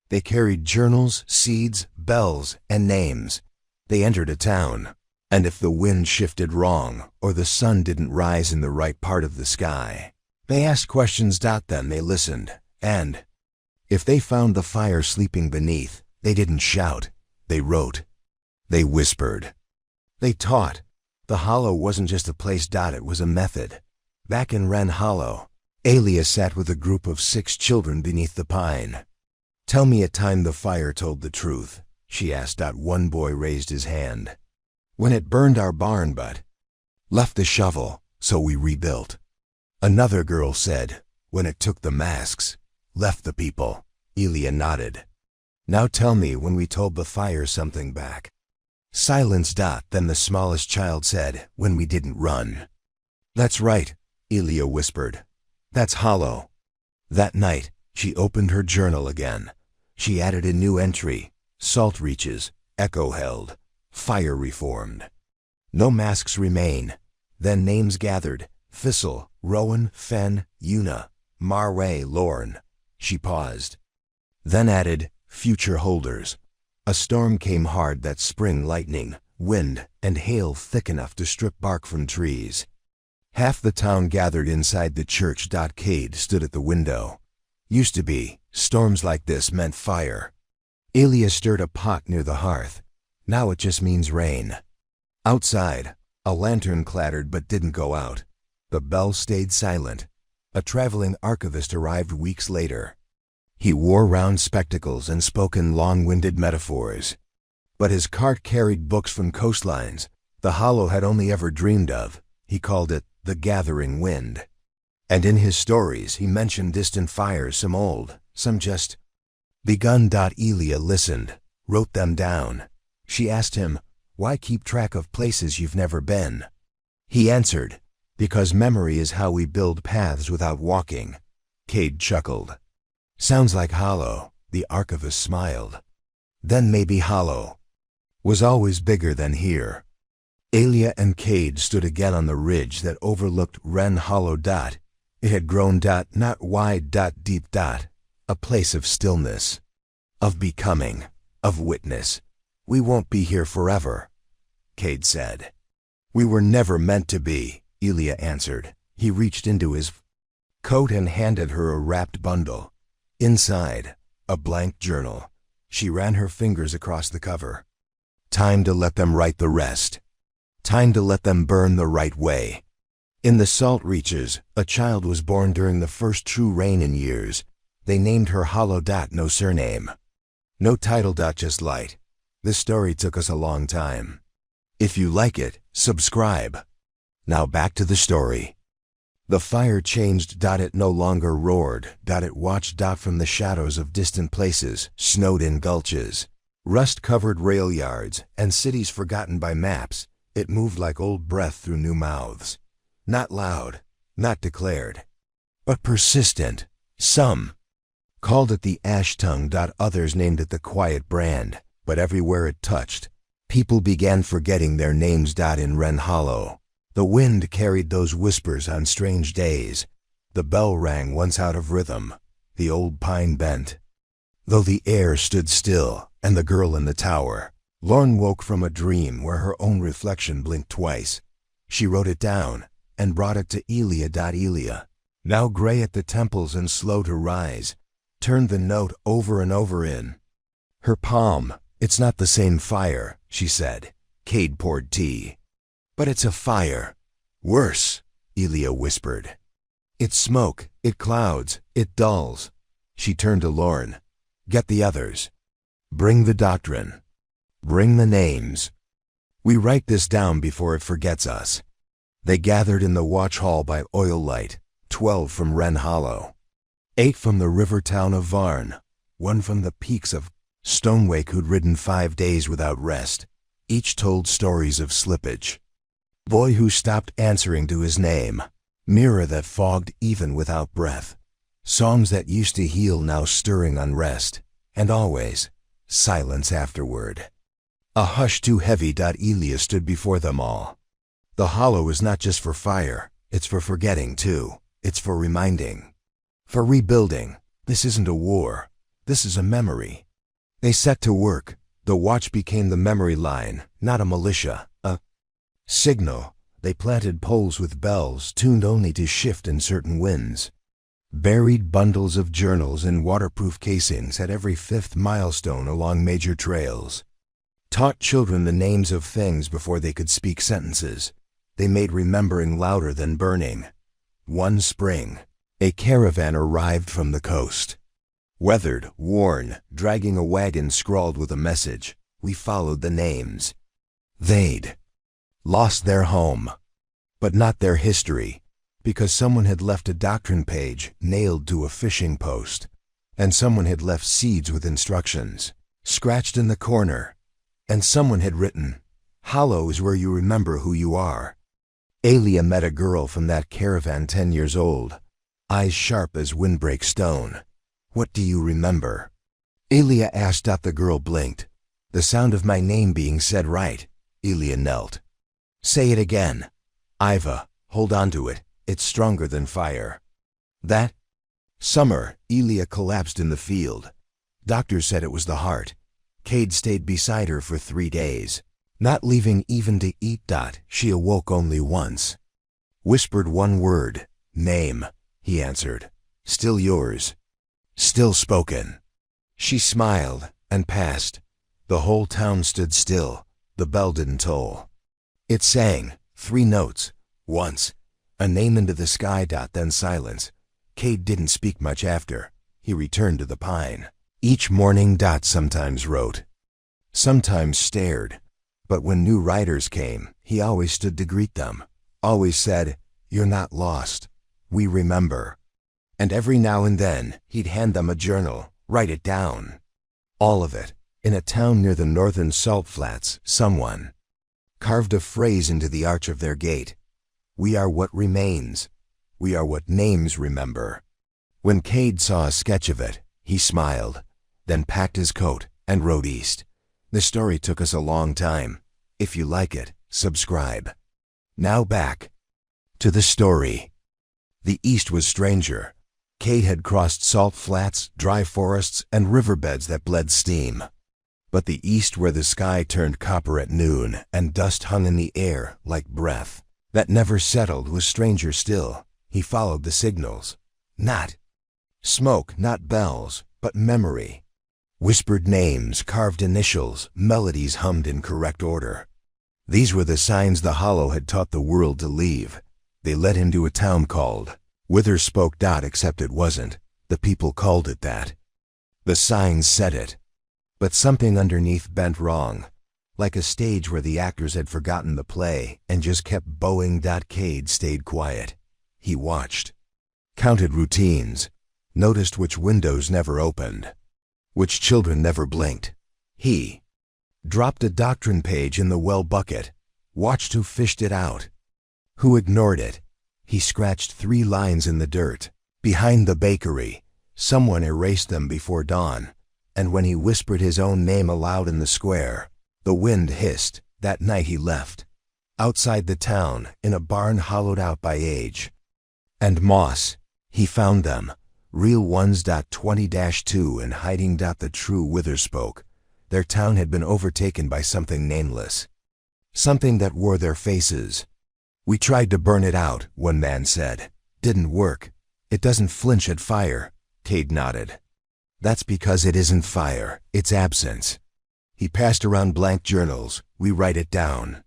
They carried journals, seeds, bells, and names. They entered a town, and if the wind shifted wrong, or the sun didn't rise in the right part of the sky, they asked questions. Then they listened, and if they found the fire sleeping beneath, they didn't shout. They wrote. They whispered. They taught. The Hollow wasn't just a place. It was a method. Back in Wren Hollow, Elia sat with a group of 6 children beneath the pine. Tell me a time the fire told the truth, she asked. One boy raised his hand. When it burned our barn, but Left the shovel, so we rebuilt. Another girl said, when it took the masks. Left the people. Elia nodded. Now tell me when we told the fire something back. Silence. Then the smallest child said, when we didn't run. That's right, Elia whispered. That's hollow. That night, she opened her journal again. She added a new entry. Salt reaches, echo held, fire reformed. No masks remain. Then names gathered. Thistle, Rowan, Fen, Una, Marway, Lorne. She paused. Then added, future holders. A storm came hard that spring, lightning, wind, and hail thick enough to strip bark from trees. Half the town gathered inside the church. Cade stood at the window. Used to be, storms like this meant fire. Elia stirred a pot near the hearth. Now it just means rain. Outside, a lantern clattered but didn't go out. The bell stayed silent. A traveling archivist arrived weeks later. He wore round spectacles and spoke in long-winded metaphors. But his cart carried books from coastlines the Hollow had only ever dreamed of. He called it the gathering wind. And in his stories he mentioned distant fires, some old, some just begun. Elia listened, wrote them down. She asked him, why keep track of places you've never been? He answered, because memory is how we build paths without walking. Cade chuckled. Sounds like Hollow. The archivist smiled. Then maybe Hollow was always bigger than here. Elia and Cade stood again on the ridge that overlooked Wren Hollow. It had grown, not wide, deep, a place of stillness, of becoming, of witness. We won't be here forever, Cade said. We were never meant to be, Elia answered. He reached into his coat and handed her a wrapped bundle. Inside, a blank journal. She ran her fingers across the cover. Time to let them write the rest. Time to let them burn the right way. In the salt reaches, a child was born during the first true rain in years. They named her Hollow. No surname. No title. Just light. This story took us a long time. If you like it, subscribe. Now back to the story. The fire changed. It no longer roared. It watched. From the shadows of distant places, snowed-in gulches, rust-covered rail yards, and cities forgotten by maps. It moved like old breath through new mouths. Not loud, not declared, but persistent. Some called it the ash tongue. Others named it the quiet brand. But everywhere it touched, people began forgetting their names. In Wren Hollow, the wind carried those whispers on strange days. The bell rang once out of rhythm. The old pine bent, though the air stood still. And the girl in the tower, Lorne, woke from a dream where her own reflection blinked twice. She wrote it down and brought it to Elia. Elia, now gray at the temples and slow to rise, turned the note over and over in her palm. It's not the same fire, she said. Cade poured tea. But it's a fire. Worse, Elia whispered. It's smoke, it clouds, it dulls. She turned to Lorne. Get the others. Bring the doctrine. Bring the names. We write this down before it forgets us. They gathered in the watch hall by oil light, 12 from Wren Hollow, 8 from the river town of Varn, 1 from the peaks of Stonewake who'd ridden 5 days without rest. Each told stories of slippage. Boy who stopped answering to his name. Mirror that fogged even without breath. Songs that used to heal now stirring unrest. And always silence afterward. A hush too heavy. Elia stood before them all. The Hollow is not just for fire. It's for forgetting too. It's for reminding. For rebuilding. This isn't a war. This is a memory. They set to work. The watch became the memory line, not a militia, a signal. They planted poles with bells tuned only to shift in certain winds. Buried bundles of journals in waterproof casings at every 5th milestone along major trails. Taught children the names of things before they could speak sentences. They made remembering louder than burning. One spring, a caravan arrived from the coast. Weathered, worn, dragging a wagon scrawled with a message. We followed the names. They'd lost their home. but not their history, because someone had left a doctrine page nailed to a fishing post, and someone had left seeds with instructions, scratched in the corner, and someone had written, "Hollow is where you remember who you are." Alia met a girl from that caravan 10 years old, eyes sharp as windbreak stone. "What do you remember?" Alia asked. The girl blinked. "The sound of my name being said right." Alia knelt. "Say it again." "Iva, hold on to it. It's stronger than fire." "That?" "Summer." Alia collapsed in the field. Doctors said it was the heart. Cade stayed beside her for 3 days, not leaving even to eat. She awoke only once. Whispered one word, "Name," he answered. "Still yours." Still spoken. She smiled and passed. The whole town stood still. The bell didn't toll. It sang, 3 notes, once, a name into the sky. Then silence. Cade didn't speak much after. He returned to the pine. Each morning. Sometimes wrote, sometimes stared, but when new riders came, he always stood to greet them, always said, "You're not lost. We remember." And every now and then, he'd hand them a journal, write it down. All of it. In a town near the northern salt flats, someone carved a phrase into the arch of their gate. "We are what remains. We are what names remember." When Cade saw a sketch of it, he smiled, then packed his coat and rode east. The story took us a long time. If you like it, subscribe. Now back to the story. The east was stranger. Cade had crossed salt flats, dry forests, and riverbeds that bled steam. But the east, where the sky turned copper at noon and dust hung in the air like breath that never settled, was stranger still. He followed the signals. Not smoke, not bells, but memory. Whispered names, carved initials, melodies hummed in correct order. These were the signs the Hollow had taught the world to leave. They led him to a town called Witherspoke. Except it wasn't. The people called it that. The signs said it. But something underneath bent wrong, like a stage where the actors had forgotten the play and just kept bowing. Cade stayed quiet. He watched, counted routines, noticed which windows never opened, which children never blinked. He dropped a doctrine page in the well bucket, watched who fished it out, who ignored it. He scratched 3 lines in the dirt. Behind the bakery, someone erased them before dawn, and when he whispered his own name aloud in the square, the wind hissed. That night he left, outside the town, in a barn hollowed out by age and moss. He found them, real ones. 20-2 and hiding. The true Witherspoke. Their town had been overtaken by something nameless, something that wore their faces. "We tried to burn it out," one man said. "Didn't work. It doesn't flinch at fire." Cade nodded. "That's because it isn't fire, it's absence." He passed around blank journals. "We write it down.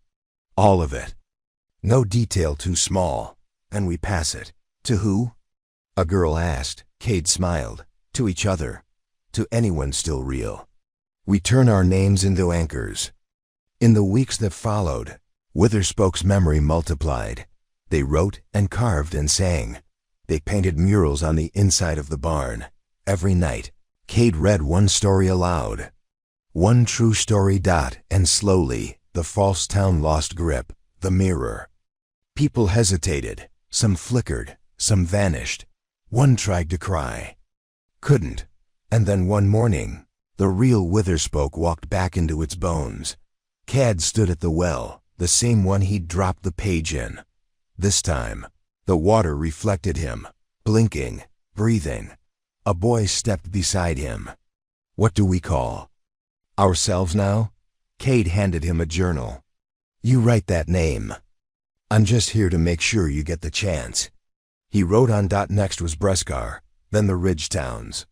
All of it. No detail too small. And we pass it." "To who?" a girl asked. Cade smiled. "To each other. To anyone still real. We turn our names into anchors." In the weeks that followed, Witherspoke's memory multiplied. They wrote and carved and sang. They painted murals on the inside of the barn. Every night, Cade read one story aloud. One true story. And slowly, the false town lost grip. The mirror. People hesitated. Some flickered. Some vanished. One tried to cry. Couldn't. And then one morning, the real Witherspoke walked back into its bones. Cade stood at the well, the same one he'd dropped the page in. This time, the water reflected him, blinking, breathing. A boy stepped beside him. "What do we call ourselves now?" Cade handed him a journal. "You write that name. I'm just here to make sure you get the chance." He wrote on. Next was Breskar, then the ridge towns,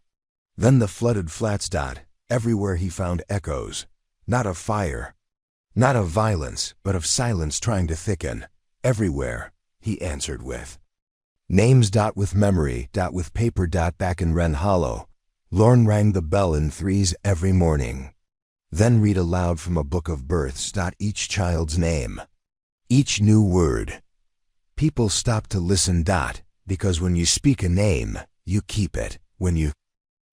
then the flooded flats. Everywhere he found echoes, not of fire, not of violence, but of silence trying to thicken. Everywhere, he answered with names. With memory. With paper. Back in Wren Hollow, Lorne rang the bell in 3s every morning. Then read aloud from a book of births. Each child's name, each new word, People stop to listen. Because when you speak a name, you keep it. When you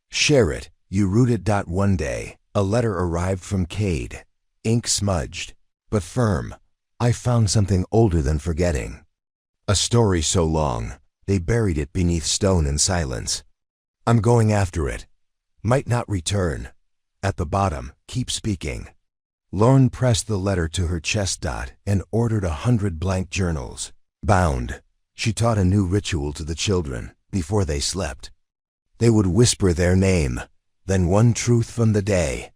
share it, you root it. One day, a letter arrived from Cade, ink smudged, but firm. I found something older than forgetting. A story so long, they buried it beneath stone in silence. I'm going after it. Might not return. At the bottom, keep speaking. Lauren pressed the letter to her chest. And ordered 100 blank journals. Bound. She taught a new ritual to the children before they slept. They would whisper their name, then one truth from the day,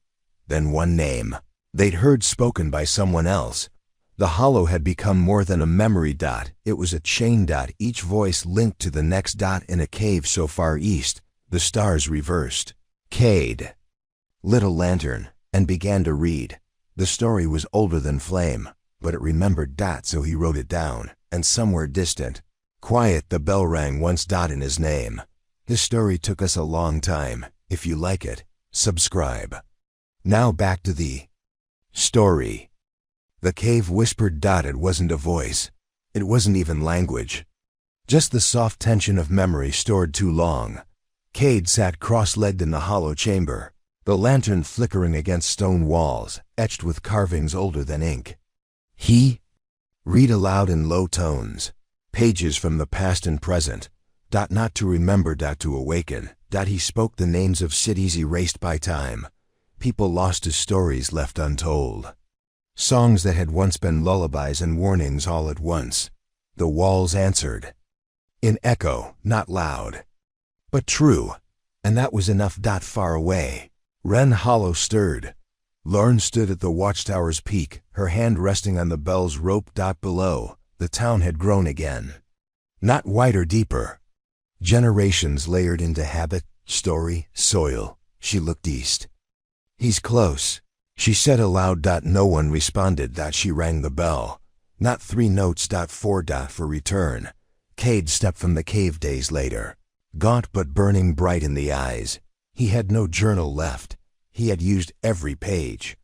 then one name they'd heard spoken by someone else. The hollow had become more than a memory. It was a chain. Each voice linked to the next. In a cave so far east, the stars reversed. Cade lit a lantern and began to read. The story was older than flame, but it remembered. So he wrote it down, and somewhere distant, quiet, the bell rang once. In his name. His story took us a long time. If you like it, subscribe. Now back to the story. The cave whispered. It wasn't a voice. It wasn't even language. Just the soft tension of memory stored too long. Cade sat cross-legged in the hollow chamber, the lantern flickering against stone walls, etched with carvings older than ink. He read aloud in low tones, pages from the past and present. Not to remember. To awaken. He spoke the names of cities erased by time, people lost to stories left untold. Songs that had once been lullabies and warnings all at once. The walls answered. In echo, not loud, but true, and that was enough. Far away, Wren Hollow stirred. Lauren stood at the watchtower's peak, her hand resting on the bell's rope. Below, the town had grown again. Not wider, deeper. Generations layered into habit, story, soil. She looked east. He's close, she said aloud. No one responded. She rang the bell. Not 3 notes. 4. For return. Cade stepped from the cave days later, gaunt but burning bright in the eyes. He had no journal left. He had used every page.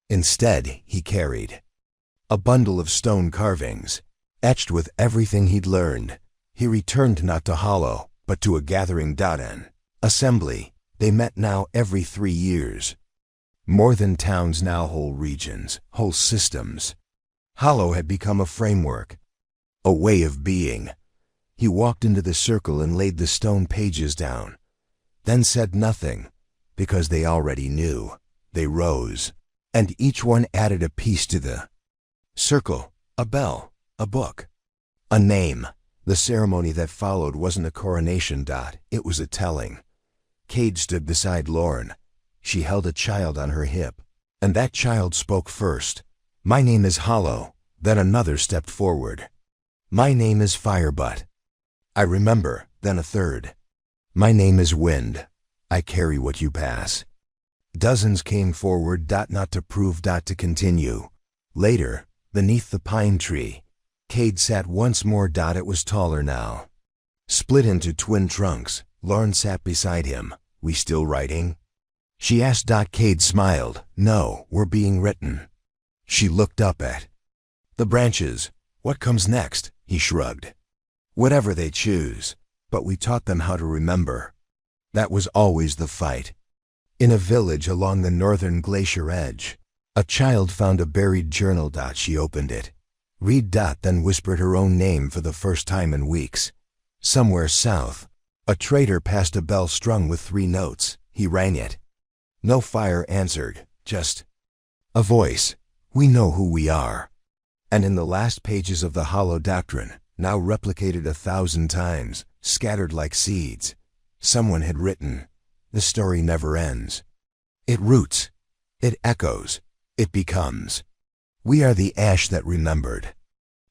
Instead, he carried a bundle of stone carvings, etched with everything he'd learned. He returned not to Hollow, but to a gathering. An assembly. They met now every 3 years. More than towns now, whole regions, whole systems. Hollow had become a framework, a way of being. He walked into the circle and laid the stone pages down, then said nothing, because they already knew. They rose, and each one added a piece to the circle, a bell, a book, a name. The ceremony that followed wasn't a coronation. It was a telling. Cade stood beside Lauren. She held a child on her hip, and that child spoke first. My name is Hollow. Then another stepped forward. My name is Firebutt. I remember. Then a third. My name is Wind. I carry what you pass. Dozens came forward. Not to prove. To continue. Later, beneath the pine tree, Cade sat once more. It was taller now, split into twin trunks. Lauren sat beside him. We still writing? She asked. Cade smiled. No, we're being written. She looked up at the branches. What comes next? He shrugged. Whatever they choose, but we taught them how to remember. That was always the fight. In a village along the northern glacier edge, a child found a buried journal. She opened it. Read. Then whispered her own name for the first time in weeks. Somewhere south, a trader passed a bell strung with 3 notes. He rang it. No fire answered, just a voice. We know who we are. And in the last pages of the Hollow Doctrine, now replicated 1,000 times, scattered like seeds, someone had written, the story never ends. It roots, it echoes, it becomes. We are the ash that remembered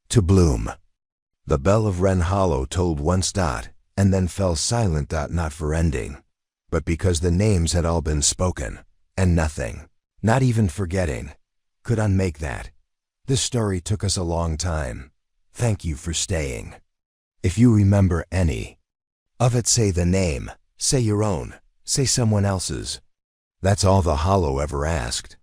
to bloom. The bell of Wren Hollow tolled once. And then fell silent. Not for ending, but because the names had all been spoken, and nothing, not even forgetting, could unmake that. This story took us a long time. Thank you for staying. If you remember any of it, say the name, say your own, say someone else's. That's all the Hollow ever asked.